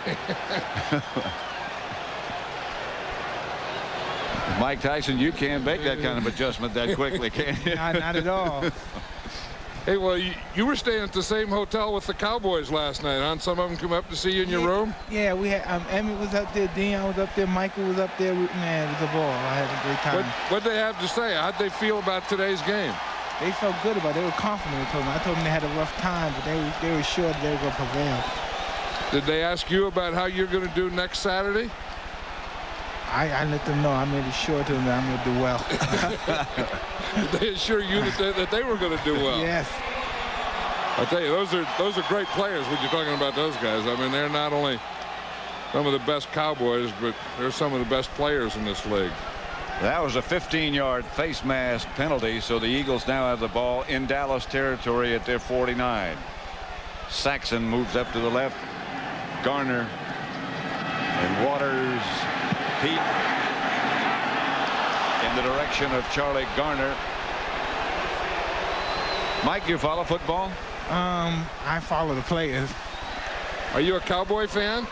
Mike Tyson, you can't make that kind of adjustment that quickly, can you? Not at all. Hey, well, you were staying at the same hotel with the Cowboys last night, huh? Some of them come up to see you in your room? Yeah, we had Emmitt was up there, Dion was up there, Michael was up there. Man, it was a ball. I had a great time. What'd they have to say? How'd they feel about today's game? They felt good about it. They were confident. I told them they had a rough time, but they were sure that they were going to prevail. Did they ask you about how you're going to do next Saturday? I let them know. I made it sure to them that I'm going to do well. Did they assure you that they were going to do well? Yes. I tell you, those are great players when you're talking about those guys. I mean, they're not only some of the best Cowboys, but they're some of the best players in this league. That was a 15-yard face mask penalty, so the Eagles now have the ball in Dallas territory at their 49. Saxon moves up to the left. Garner and Waters. Pete in the direction of Charlie Garner. Mike, you follow football? I follow the players. Are you a Cowboy fan?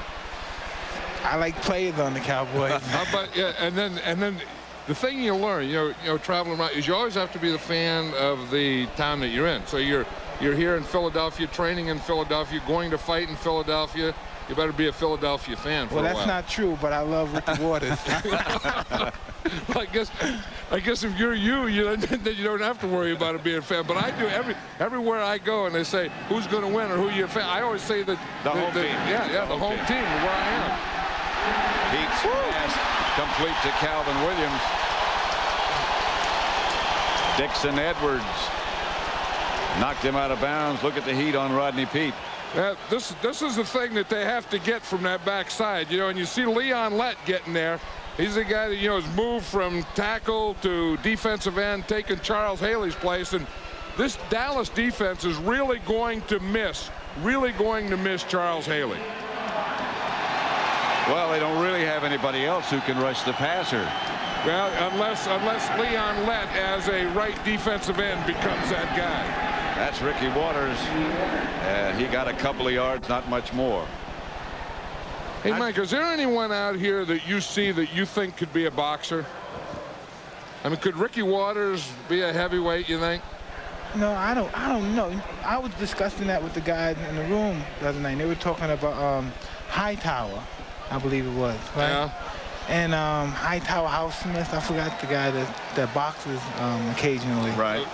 I like players on the Cowboys. How about, yeah, and then the thing you learn, you know, traveling around, is you always have to be the fan of the town that you're in. So you're here in Philadelphia, training in Philadelphia, going to fight in Philadelphia. You better be a Philadelphia fan for a while. Well, that's not true, but I love Ricky Waters. Well, I guess if you're then you don't have to worry about it being a fan. But I do everywhere I go, and they say who's going to win or who you're a fan. I always say that the home team. Yeah, the home team where I am. Pete's pass complete to Calvin Williams. Dixon Edwards knocked him out of bounds. Look at the heat on Rodney Peete. This is the thing that they have to get from that backside, you know, and you see Leon Lett getting there. He's the guy that, you know, has moved from tackle to defensive end, taking Charles Haley's place, and this Dallas defense is really going to miss Charles Haley. Well, they don't really have anybody else who can rush the passer. Well, unless Leon Lett as a right defensive end becomes that guy. That's Ricky Waters. He got a couple of yards, not much more. Hey, Mike, is there anyone out here that you see that you think could be a boxer? I mean, could Ricky Waters be a heavyweight, you think? No, I don't know. I was discussing that with the guys in the room the other night. They were talking about Hightower, I believe it was, right? Yeah. And Hightower House Smith, I forgot the guy that boxes occasionally. Right.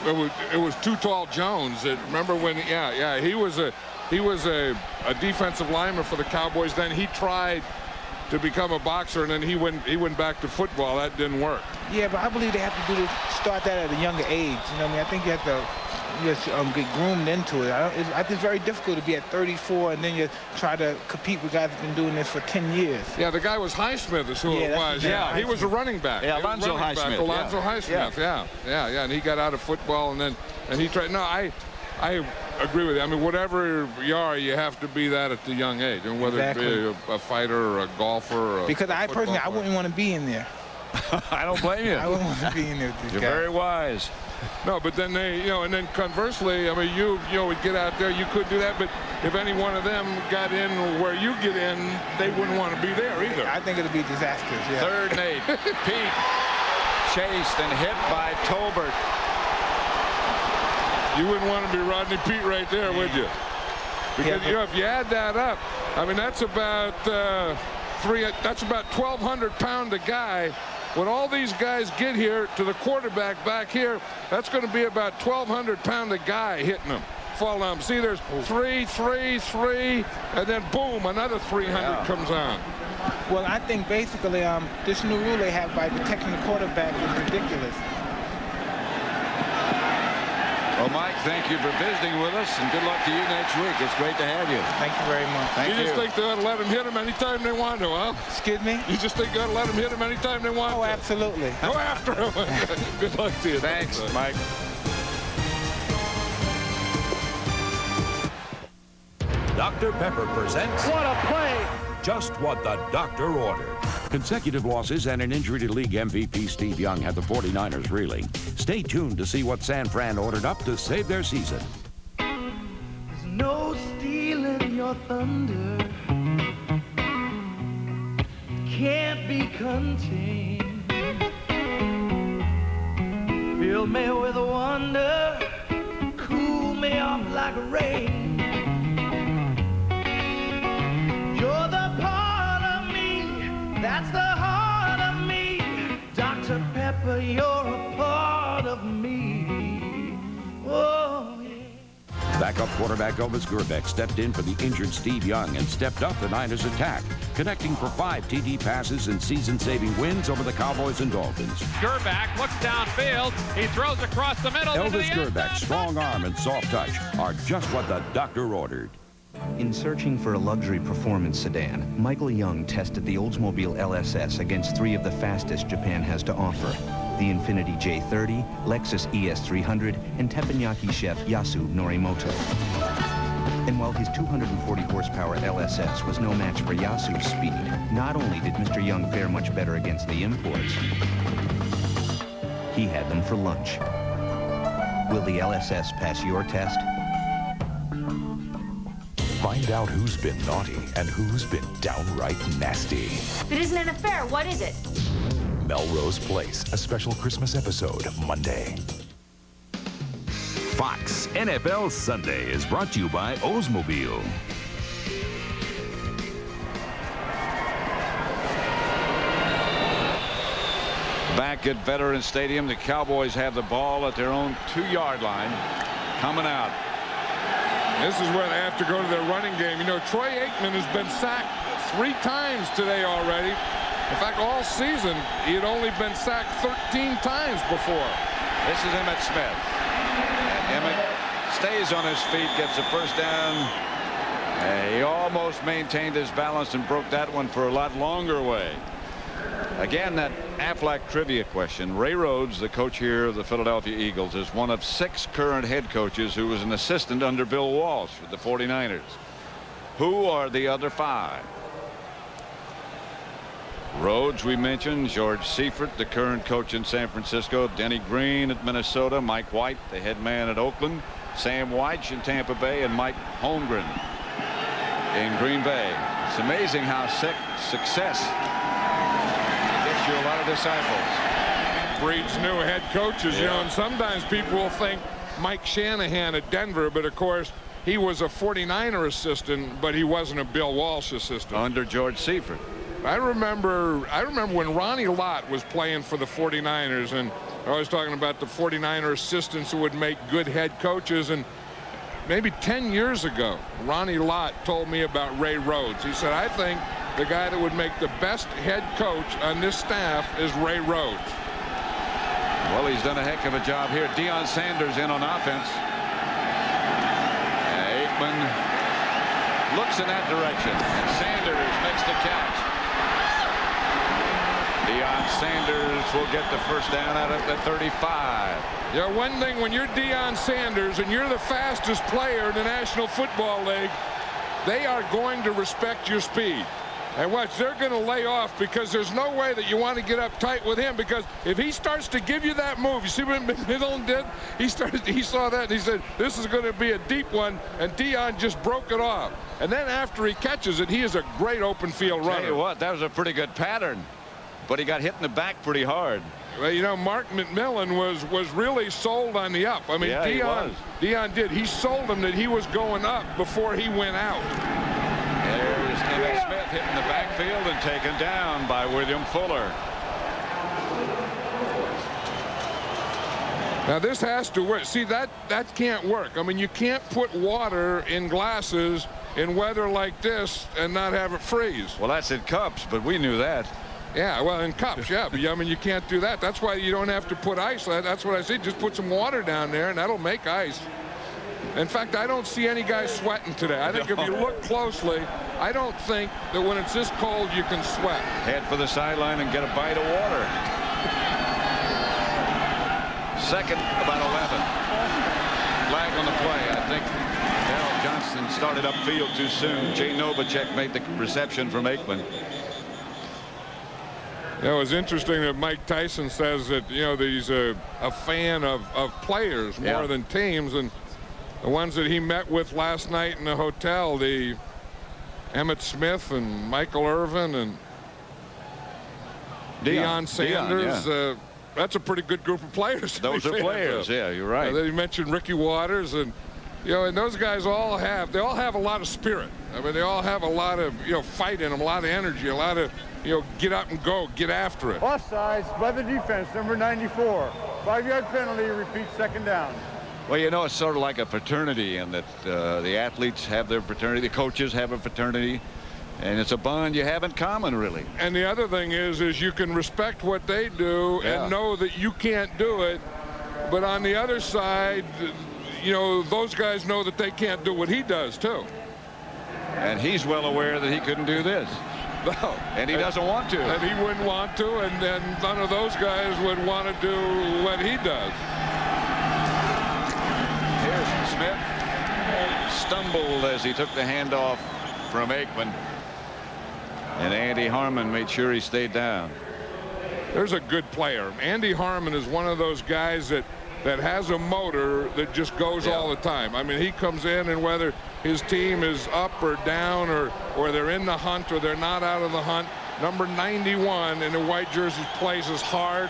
It was Too Tall Jones. Remember when? Yeah. He was a defensive lineman for the Cowboys. Then he tried to become a boxer, and then he went back to football. That didn't work. Yeah, but I believe they have to start that at a younger age. You know what I mean? I think you have to just get groomed into it. I think it's very difficult to be at 34 and then you try to compete with guys who've been doing this for 10 years. Yeah, the guy was Highsmith is who it was. Yeah, he was a running back. Yeah, Alonzo Highsmith. Alonzo Highsmith, yeah. And he got out of football and he tried. No, I agree with you. I mean, whatever you are, you have to be that at the young age. And whether it be a fighter or a golfer or because I personally, I wouldn't want to be in there. I don't blame you. I wouldn't want to be in there with these You're guys. very wise. No, but then they, and then conversely, I mean, you would get out there, you could do that, but if any one of them got in where you get in, they wouldn't want to be there either. I think it'll be disastrous, yeah. Third and 8. Pete chased and hit by Tolbert. You wouldn't want to be Rodney Pete right there, would you? Because, if you add that up, I mean, that's about that's about 1,200-pound a guy. When all these guys get here to the quarterback back here, that's going to be about 1,200-pound a guy hitting them. Fall on. See, there's 3, 3, 3, and then boom, another 300 comes on. Well, I think basically this new rule they have by protecting the quarterback is ridiculous. Well, Mike, thank you for visiting with us, and good luck to you next week. It's great to have you. Thank you very much. Thank you. You just think they ought to let them hit them anytime they want to, huh? Excuse me? You just think they ought to let them hit them anytime they want to? Oh, absolutely. Go after them. Good luck to you. Thanks, Mike. Dr. Pepper presents... What a play! Just what the doctor ordered. Consecutive losses and an injury to league MVP Steve Young had the 49ers reeling. Stay tuned to see what San Fran ordered up to save their season. There's no stealing your thunder. Can't be contained. Fill me with wonder. Cool me off like rain. You're the part of me, that's the heart of me. Dr. Pepper, you're a part of me. Oh, yeah. Backup quarterback Elvis Gerbeck stepped in for the injured Steve Young and stepped up the Niners' attack, connecting for 5 TD passes and season-saving wins over the Cowboys and Dolphins. Gerbeck looks downfield. He throws across the middle. Elvis Gerbeck's strong arm and soft touch are just what the doctor ordered. In searching for a luxury performance sedan, Michael Young tested the Oldsmobile LSS against 3 of the fastest Japan has to offer: the Infiniti J30, Lexus ES300, and teppanyaki chef Yasu Norimoto. And while his 240 horsepower LSS was no match for Yasu's speed, not only did Mr. Young fare much better against the imports, he had them for lunch. Will the LSS pass your test? Find out who's been naughty and who's been downright nasty. If it isn't an affair, what is it? Melrose Place, a special Christmas episode, Monday. Fox NFL Sunday is brought to you by Oldsmobile. Back at Veterans Stadium, the Cowboys have the ball at their own 2-yard line. Coming out. This is where they have to go to their running game. You know, Troy Aikman has been sacked 3 times today already. In fact, all season, he had only been sacked 13 times before. This is Emmitt Smith. And Emmitt stays on his feet, gets the first down. He almost maintained his balance and broke that one for a lot longer way. Again, that Aflac trivia question. Ray Rhodes, the coach here of the Philadelphia Eagles, is one of 6 current head coaches who was an assistant under Bill Walsh with the 49ers. Who are the other 5? Rhodes, we mentioned. George Seifert, the current coach in San Francisco. Denny Green at Minnesota. Mike White, the head man at Oakland. Sam Weich in Tampa Bay, and Mike Holmgren in Green Bay. It's amazing how success gets you a lot of disciples. Breeds new head coaches, you know, and sometimes people will think Mike Shanahan at Denver, but of course he was a 49er assistant, but he wasn't a Bill Walsh assistant. Under George Seifert. I remember when Ronnie Lott was playing for the 49ers, and I was talking about the 49er assistants who would make good head coaches, and maybe 10 years ago, Ronnie Lott told me about Ray Rhodes. He said, I think the guy that would make the best head coach on this staff is Ray Rhodes. Well, he's done a heck of a job here. Deion Sanders in on offense. Aikman looks in that direction, and Sanders makes the catch. Deion Sanders will get the first down out of the 35. Yeah, one thing, when you're Deion Sanders and you're the fastest player in the National Football League, they are going to respect your speed. And watch, they're going to lay off, because there's no way that you want to get up tight with him, because if he starts to give you that move, you see what McMillan did? He saw that and he said, this is going to be a deep one, and Deion just broke it off. And then after he catches it, he is a great open field runner. Tell you what, that was a pretty good pattern, but he got hit in the back pretty hard. Well, you know, Mark McMillan was really sold on the up. I mean, yeah, Deion did. He sold him that he was going up before he went out. There's Emmitt Smith hitting the backfield and taken down by William Fuller. Now this has to work. See, that can't work. I mean, you can't put water in glasses in weather like this and not have it freeze. Well, that's in cups, but we knew that. Yeah, well, in cups, yeah, but I mean, you can't do that. That's why you don't have to put ice. That's what I said. Just put some water down there, and that'll make ice. In fact, I don't see any guys sweating today. I think if you look closely, I don't think that when it's this cold you can sweat. Head for the sideline and get a bite of water. Second, about 11. Flag on the play. I think Darrell Johnson started upfield too soon. Jay Novacek made the reception from Aikman. It was interesting that Mike Tyson says that, you know, that he's a fan of players more than teams, and the ones that he met with last night in the hotel, the Emmitt Smith and Michael Irvin and Deion Sanders, that's a pretty good group of players. Those are players, yeah, you're right. They mentioned Ricky Waters, and you know, and those guys all have a lot of spirit. I mean, they all have a lot of, you know, fight in them, a lot of energy, a lot of, you know, get up and go, get after it. Offsides by the defense, number 94. 5-yard penalty, repeat second down. Well, you know, it's sort of like a fraternity, in that the athletes have their fraternity, the coaches have a fraternity, and it's a bond you have in common, really. And the other thing is you can respect what they do and know that you can't do it, but on the other side, you know, those guys know that they can't do what he does too. And he's well aware that he couldn't do this. No. And he doesn't want to. And he wouldn't want to, and then none of those guys would want to do what he does. Here's Smith. Stumbled as he took the handoff from Aikman. And Andy Harmon made sure he stayed down. There's a good player. Andy Harmon is one of those guys that has a motor that just goes all the time. I mean, he comes in, and whether his team is up or down, or they're in the hunt or they're not out of the hunt, number 91 in the white jersey plays as hard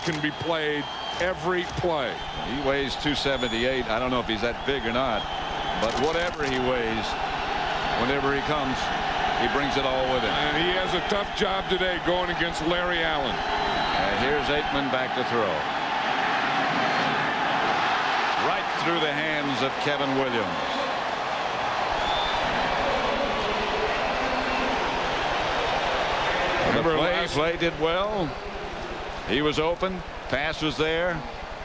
can be played every play. He weighs 278. I don't know if he's that big or not, but whatever he weighs, whenever he comes, he brings it all with him. And he has a tough job today going against Larry Allen. And here's Aikman back to throw. Right through the hands of Kevin Williams. The play did well. He was open. Pass was there.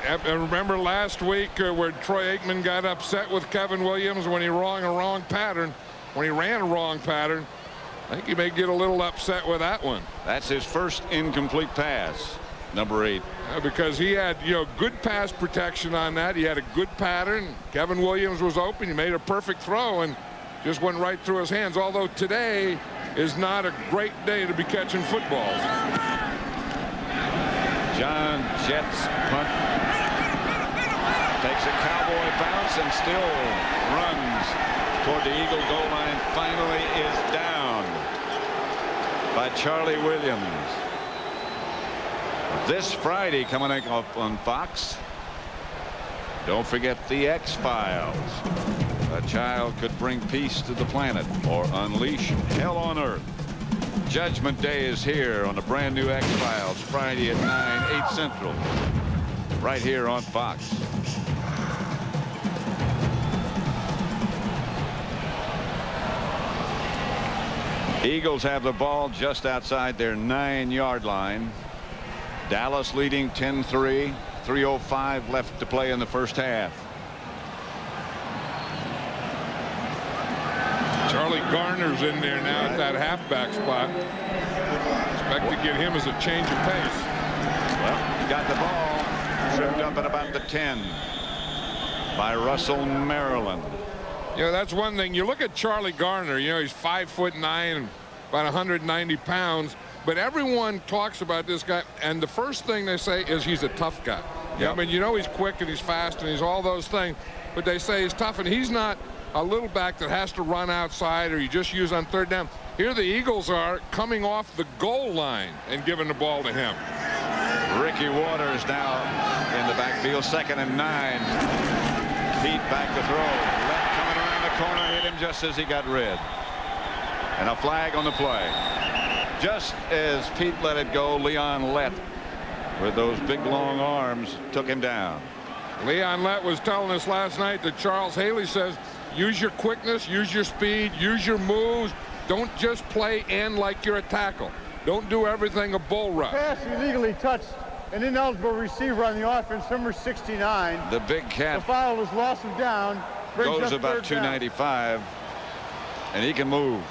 And remember last week where Troy Aikman got upset with Kevin Williams when he ran a wrong pattern. I think he may get a little upset with that one. That's his first incomplete pass, number 8. Because he had, you know, good pass protection on that. He had a good pattern. Kevin Williams was open. He made a perfect throw and just went right through his hands. Although today is not a great day to be catching footballs. John Jett's punt takes a cowboy bounce and still runs toward the Eagle goal line. Finally is down by Charlie Williams. This Friday coming up on Fox. Don't forget the X-Files. A child could bring peace to the planet or unleash hell on earth. Judgment Day is here on the brand new X-Files, Friday at 9, 8 Central, right here on Fox. Eagles have the ball just outside their 9-yard line. Dallas leading 10-3. 3:05 left to play in the first half. Charlie Garner's in there now at that halfback spot. Expect to get him as a change of pace. Well, he got the ball. Tripped up at about the 10 by Russell Maryland. You know, that's one thing. You look at Charlie Garner, you know, he's 5'9", about 190 pounds, but everyone talks about this guy, and the first thing they say is he's a tough guy. Yeah, I mean, you know, he's quick and he's fast and he's all those things, but they say he's tough, and he's not a little back that has to run outside or you just use on third down. Here the Eagles are coming off the goal line and giving the ball to him. Ricky Waters now in the backfield, 2nd and 9. Pete back to throw. Left coming around the corner, hit him just as he got rid. And a flag on the play. Just as Pete let it go, Leon Lett, with those big long arms, took him down. Leon Lett was telling us last night that Charles Haley says, use your quickness, use your speed, use your moves. Don't just play end like you're a tackle. Don't do everything a bull rush. Pass illegally touched an ineligible receiver on the offense, number 69. The big cat. The foul was loss of down. Goes about 295, and he can move.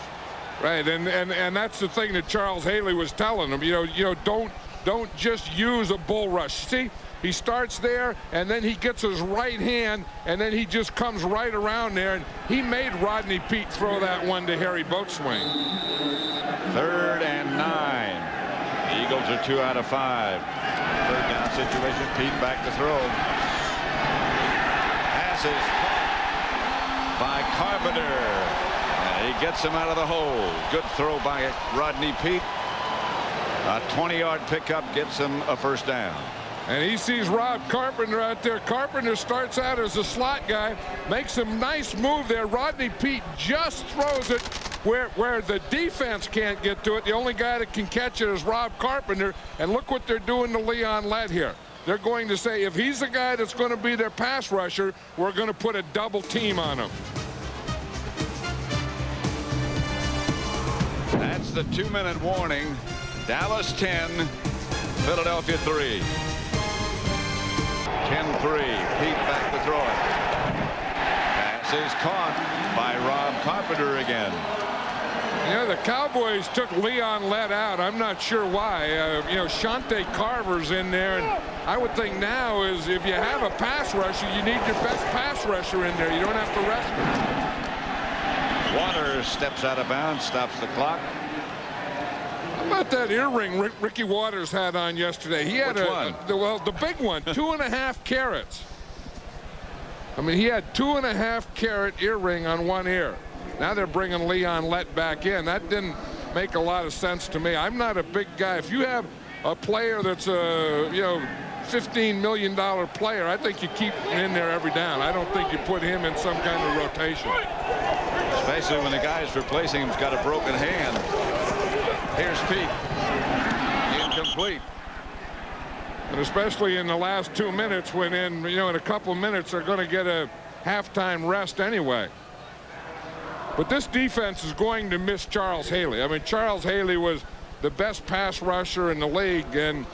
Right, and that's the thing that Charles Haley was telling him. You know, don't just use a bull rush. See, he starts there, and then he gets his right hand, and then he just comes right around there, and he made Rodney Pete throw that one to Harry Boatswain. 3rd and 9. The Eagles are 2 out of 5. 3rd down situation. Pete back to throw. Passes by Carpenter. And he gets him out of the hole. Good throw by Rodney Pete. A 20-yard pickup gets him a 1st down. And he sees Rob Carpenter out there. Carpenter starts out as a slot guy, makes a nice move there. Rodney Pete just throws it where the defense can't get to it. The only guy that can catch it is Rob Carpenter. And look what they're doing to Leon Lett here. They're going to say, if he's the guy that's going to be their pass rusher, we're going to put a double team on him. That's the 2-minute warning. Dallas 10, Philadelphia 3. 10-3. Pete back to throw it. Pass is caught by Rob Carpenter again. You know, the Cowboys took Leon Lett out. I'm not sure why. You know, Shante Carver's in there, and I would think now is if you have a pass rusher, you need your best pass rusher in there. You don't have to rest him. Waters steps out of bounds, stops the clock. How about that earring Ricky Waters had on yesterday? He had the big one, 2.5 carats. I mean, he had 2.5 carat earring on one ear. Now they're bringing Leon Lett back in. That didn't make a lot of sense to me. I'm not a big guy. If you have a player that's a $15 million player, I think you keep him in there every down. I don't think you put him in some kind of rotation. Especially when the guy's replacing him's got a broken hand. Here's Pete. Incomplete. And especially in the last 2 minutes when in a couple of minutes they're going to get a halftime rest anyway. But this defense is going to miss Charles Haley. I mean, Charles Haley was the best pass rusher in the league, and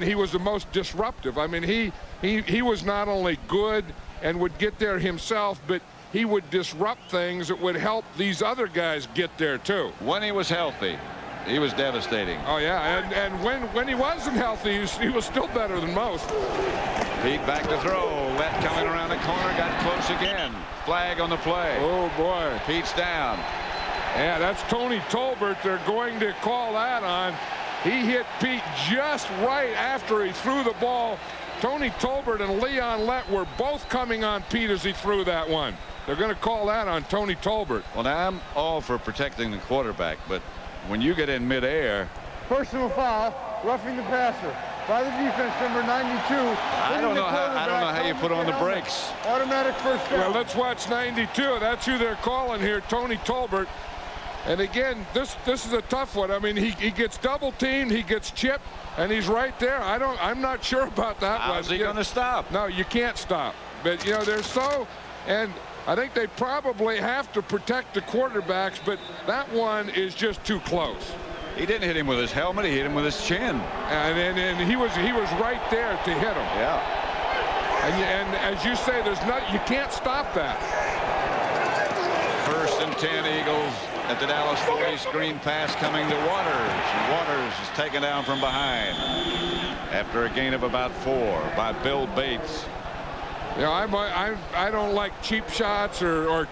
he was the most disruptive. I mean, he was not only good and would get there himself, but he would disrupt things that would help these other guys get there too. When he was healthy, he was devastating. Oh yeah, and when he wasn't healthy, he was still better than most. Pete back to throw. Lett coming around the corner, got close again. Flag on the play. Oh boy. Pete's down. Yeah, that's Tony Tolbert. They're going to call that on. He hit Pete just right after he threw the ball. Tony Tolbert and Leon Lett were both coming on Pete as he threw that one. They're going to call that on Tony Tolbert. Well, now I'm all for protecting the quarterback, but when you get in midair. Personal foul, roughing the passer by the defense, number 92. I don't know how you put on the brakes. Automatic 1st down. Well, let's watch 92. That's who they're calling here, Tony Tolbert. And again, this is a tough one. I mean, he gets double teamed, he gets chipped, and he's right there. I'm not sure about that one. How's he going to stop? No, you can't stop. But they're so, and I think they probably have to protect the quarterbacks, but that one is just too close. He didn't hit him with his helmet, he hit him with his chin. And he was right there to hit him. Yeah. And as you say, you can't stop that. First and 10 Eagles at the Dallas 40. Screen pass coming to Waters. Waters is taken down from behind after a gain of about 4 by Bill Bates. Yeah, I don't like cheap shots or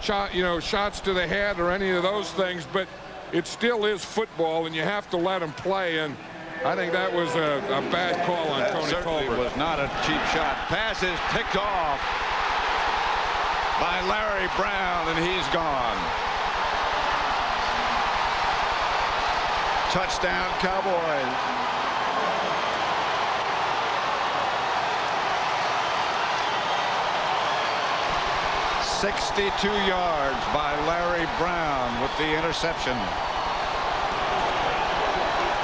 shots to the head or any of those things, but it still is football, and you have to let them play. And I think that was a bad call on Tony Colbert. It was not a cheap shot. Pass is picked off by Larry Brown, and he's gone. Touchdown, Cowboys. "62 yards by Larry Brown with the interception."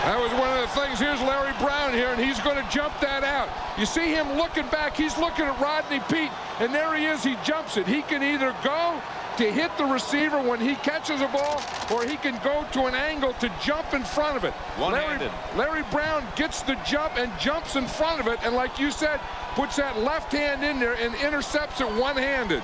That was one of the things. Here's Larry Brown here, and he's going to jump that out. You see him looking back. He's looking at Rodney Peete, and there he is. He jumps it. He can either go to hit the receiver when he catches a ball, or he can go to an angle to jump in front of it. One-handed. Larry Brown gets the jump and jumps in front of it, and like you said, puts that left hand in there and intercepts it one-handed.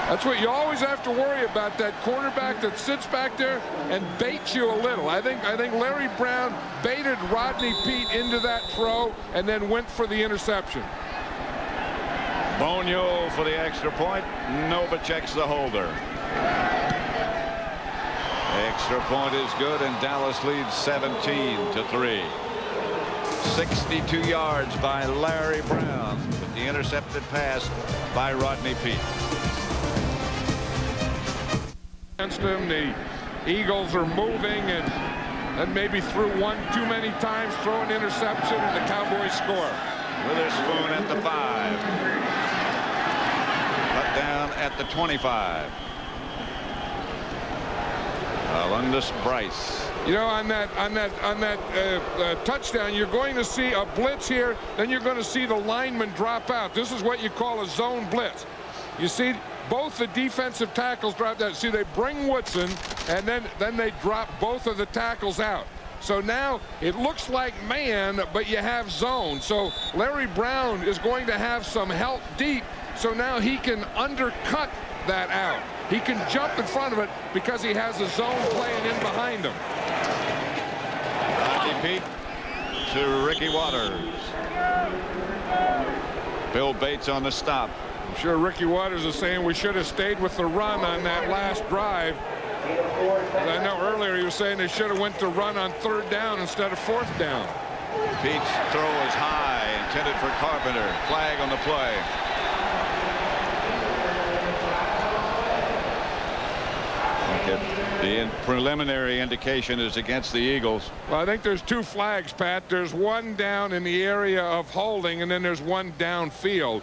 That's what you always have to worry about, that quarterback that sits back there and baits you a little. I think Larry Brown baited Rodney Peete into that throw and then went for the interception. Bonio for the extra point. Novacek's the holder. Extra point is good, and Dallas leads 17-3. 62 yards by Larry Brown with the intercepted pass by Rodney Peete. Against him, the Eagles are moving, and maybe threw one too many times, throw an interception, and the Cowboys score. Witherspoon at the 5. Cut down at the 25. Alundis Bryce. You know, on that touchdown, you're going to see a blitz here, then you're going to see the lineman drop out. This is what you call a zone blitz. You see both the defensive tackles drop out. See, they bring Woodson, and then they drop both of the tackles out. So now it looks like man, but you have zone. So Larry Brown is going to have some help deep, so now he can undercut that out. He can jump in front of it because he has a zone playing in behind him. Rodney Peete to Ricky Waters. Bill Bates on the stop. I'm sure Ricky Waters is saying we should have stayed with the run on that last drive. I know earlier he was saying they should have went to run on 3rd down instead of 4th down. Pete's throw is high, intended for Carpenter. Flag on the play. The preliminary indication is against the Eagles. Well, I think there's 2 flags, Pat. There's one down in the area of holding, and then there's one downfield.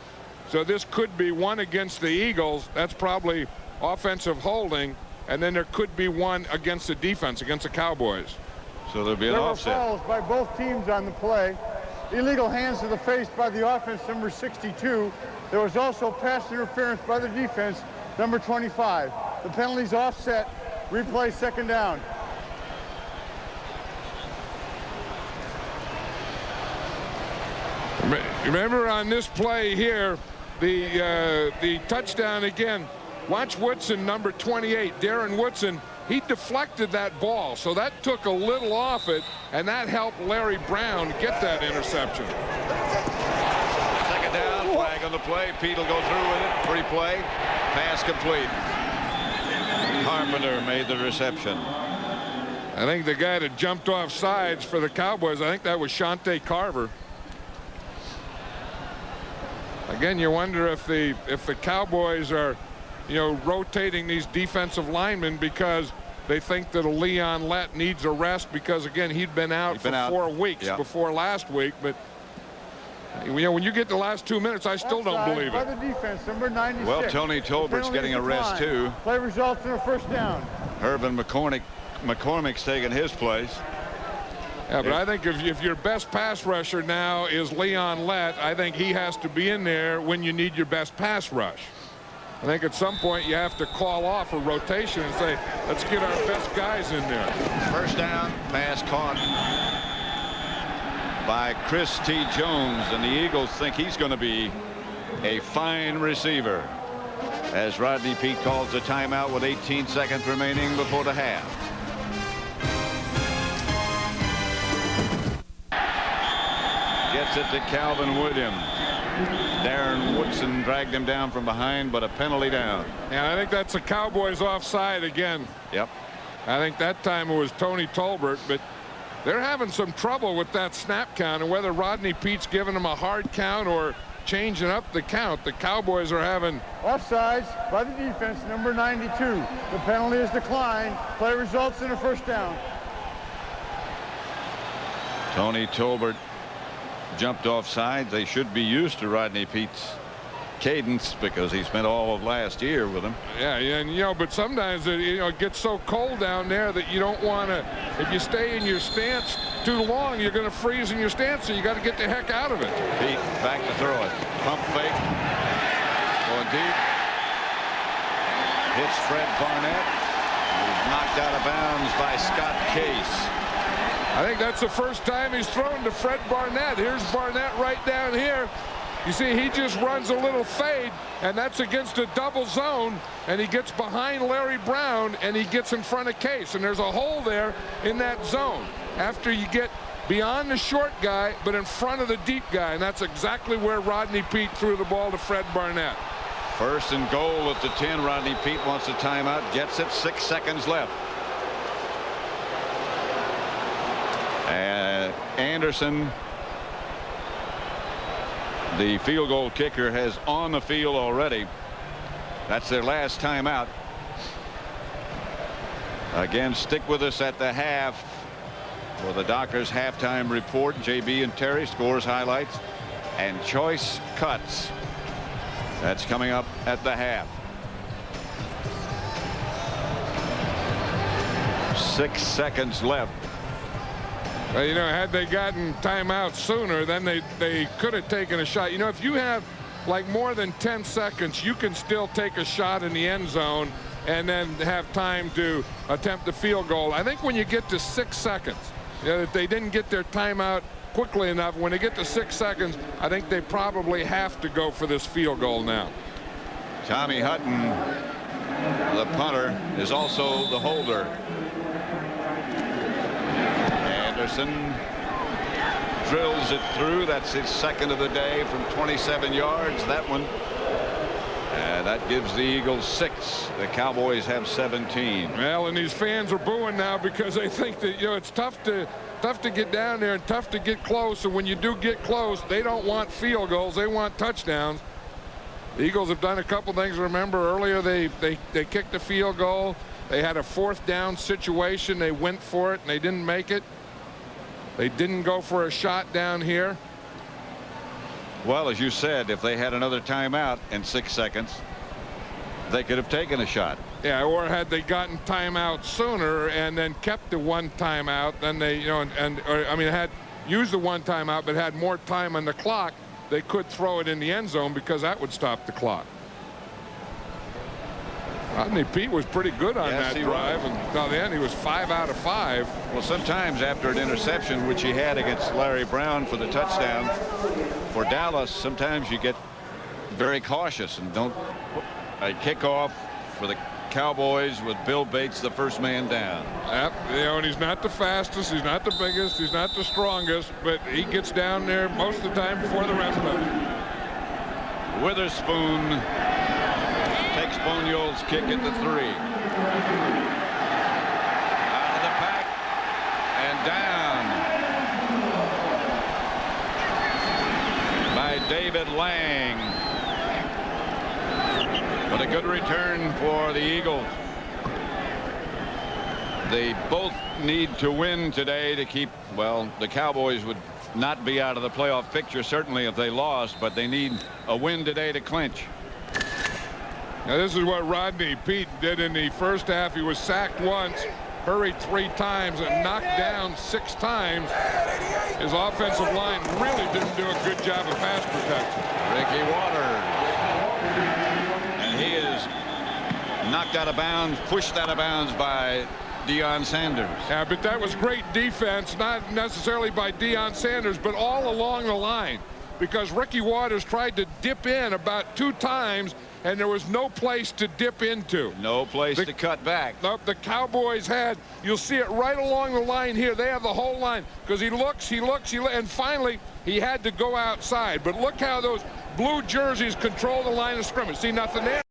So this could be one against the Eagles. That's probably offensive holding. And then there could be one against the defense, against the Cowboys. So there'll be an offset. There were fouls by both teams on the play. Illegal hands to the face by the offense, number 62. There was also pass interference by the defense, number 25. The penalty's offset. Replay 2nd down. Remember on this play here, the touchdown again. Watch Woodson, number 28, Darren Woodson. He deflected that ball, so that took a little off it, and that helped Larry Brown get that interception. 2nd down, flag on the play. Pete will go through with it. Free play. Pass complete. Carpenter made the reception. I think the guy that jumped off sides for the Cowboys, I think that was Shante Carver. Again, you wonder if the Cowboys are, rotating these defensive linemen because they think that Leon Lett needs a rest because, again, he'd been out for 4 weeks before last week. But, when you get the last 2 minutes, I still don't believe by it. the defense, number 96. Well, Tony Tolbert's getting a rest, too. Play results in a 1st down. Herman McCormick's taking his place. Yeah, but I think if your best pass rusher now is Leon Lett, I think he has to be in there when you need your best pass rush. I think at some point you have to call off a rotation and say, let's get our best guys in there. 1st down, pass caught by Chris T. Jones, and the Eagles think he's going to be a fine receiver. as Rodney Peete calls a timeout with 18 seconds remaining before the half. Gets it to Calvin Williams. Darren Woodson dragged him down from behind, but a penalty down. And I think that's the Cowboys offside again. Yep. I think that time it was Tony Tolbert, but they're having some trouble with that snap count, and whether Rodney Pete's giving them a hard count or changing up the count. The Cowboys are having offsides by the defense, number 92. The penalty is declined. Play results in a first down. Tony Tolbert jumped offside. They should be used to Rodney Pete's cadence because he spent all of last year with him. Yeah, and you know, but sometimes it gets so cold down there that you don't want to. If you stay in your stance too long, you're going to freeze in your stance, so you got to get the heck out of it. Pete back to throw it. Pump fake. Going deep. Hits Fred Barnett. He's knocked out of bounds by Scott Case. I think that's the first time he's thrown to Fred Barnett. Here's Barnett right down here. You see, he just runs a little fade, and that's against a double zone, and he gets behind Larry Brown, and he gets in front of Case, and there's a hole there in that zone after you get beyond the short guy, but in front of the deep guy, and that's exactly where Rodney Peete threw the ball to Fred Barnett. First and goal at the 10. Rodney Peete wants a timeout, gets it, 6 seconds left. Anderson, the field goal kicker, has on the field already. That's their last timeout. Again, stick with us at the half for the Dockers halftime report. JB and Terry, scores, highlights, and choice cuts. That's coming up at the half. 6 seconds left. Well, you know, had they gotten timeout sooner, then they could have taken a shot. You know, if you have like more than 10 seconds, you can still take a shot in the end zone and then have time to attempt the field goal. I think when you get to 6 seconds, you know, if they didn't get their timeout quickly enough, when they get to 6 seconds, I think they probably have to go for this field goal now. Tommy Hutton, the punter, is also the holder. Anderson drills it through. That's his second of the day from 27 yards. That one. And that gives the Eagles 6. The Cowboys have 17. Well, and these fans are booing now because they think that, you know, it's tough to get down there and tough to get close. And when you do get close, they don't want field goals. They want touchdowns. The Eagles have done a couple things. Remember earlier they kicked a field goal. They had a 4th down situation. They went for it and they didn't make it. They didn't go for a shot down here. Well, as you said, if they had another timeout in 6 seconds, they could have taken a shot. Yeah, or had they gotten timeout sooner and then kept the 1 timeout, then they, you know, I mean, had used the 1 timeout but had more time on the clock, they could throw it in the end zone because that would stop the clock. Rodney Peete was pretty good on that drive, and by the end he was 5 out of 5. Well, sometimes after an interception, which he had against Larry Brown for the touchdown for Dallas, sometimes you get very cautious and don't. A kickoff for the Cowboys with Bill Bates, the first man down. Yep, you know, and he's not the fastest, he's not the biggest, he's not the strongest, but he gets down there most of the time before the rest of them. Witherspoon takes Boniol's kick at the 3. Out of the pack and down by David Lang. But a good return for the Eagles. They both need to win today to keep, well, the Cowboys would not be out of the playoff picture certainly if they lost, but they need a win today to clinch. Now this is what Rodney Peete did in the first half. He was sacked once, hurried 3 times, and knocked down 6 times. His offensive line really didn't do a good job of pass protection. Ricky Waters. And he is knocked out of bounds, pushed out of bounds by Deion Sanders. Yeah, but that was great defense, not necessarily by Deion Sanders, but all along the line, because Ricky Waters tried to dip in about 2 times and there was no place to dip into. No place to cut back. Nope, the Cowboys had, you'll see it right along the line here. They have the whole line because he looks, and finally he had to go outside. But look how those blue jerseys control the line of scrimmage. See nothing there.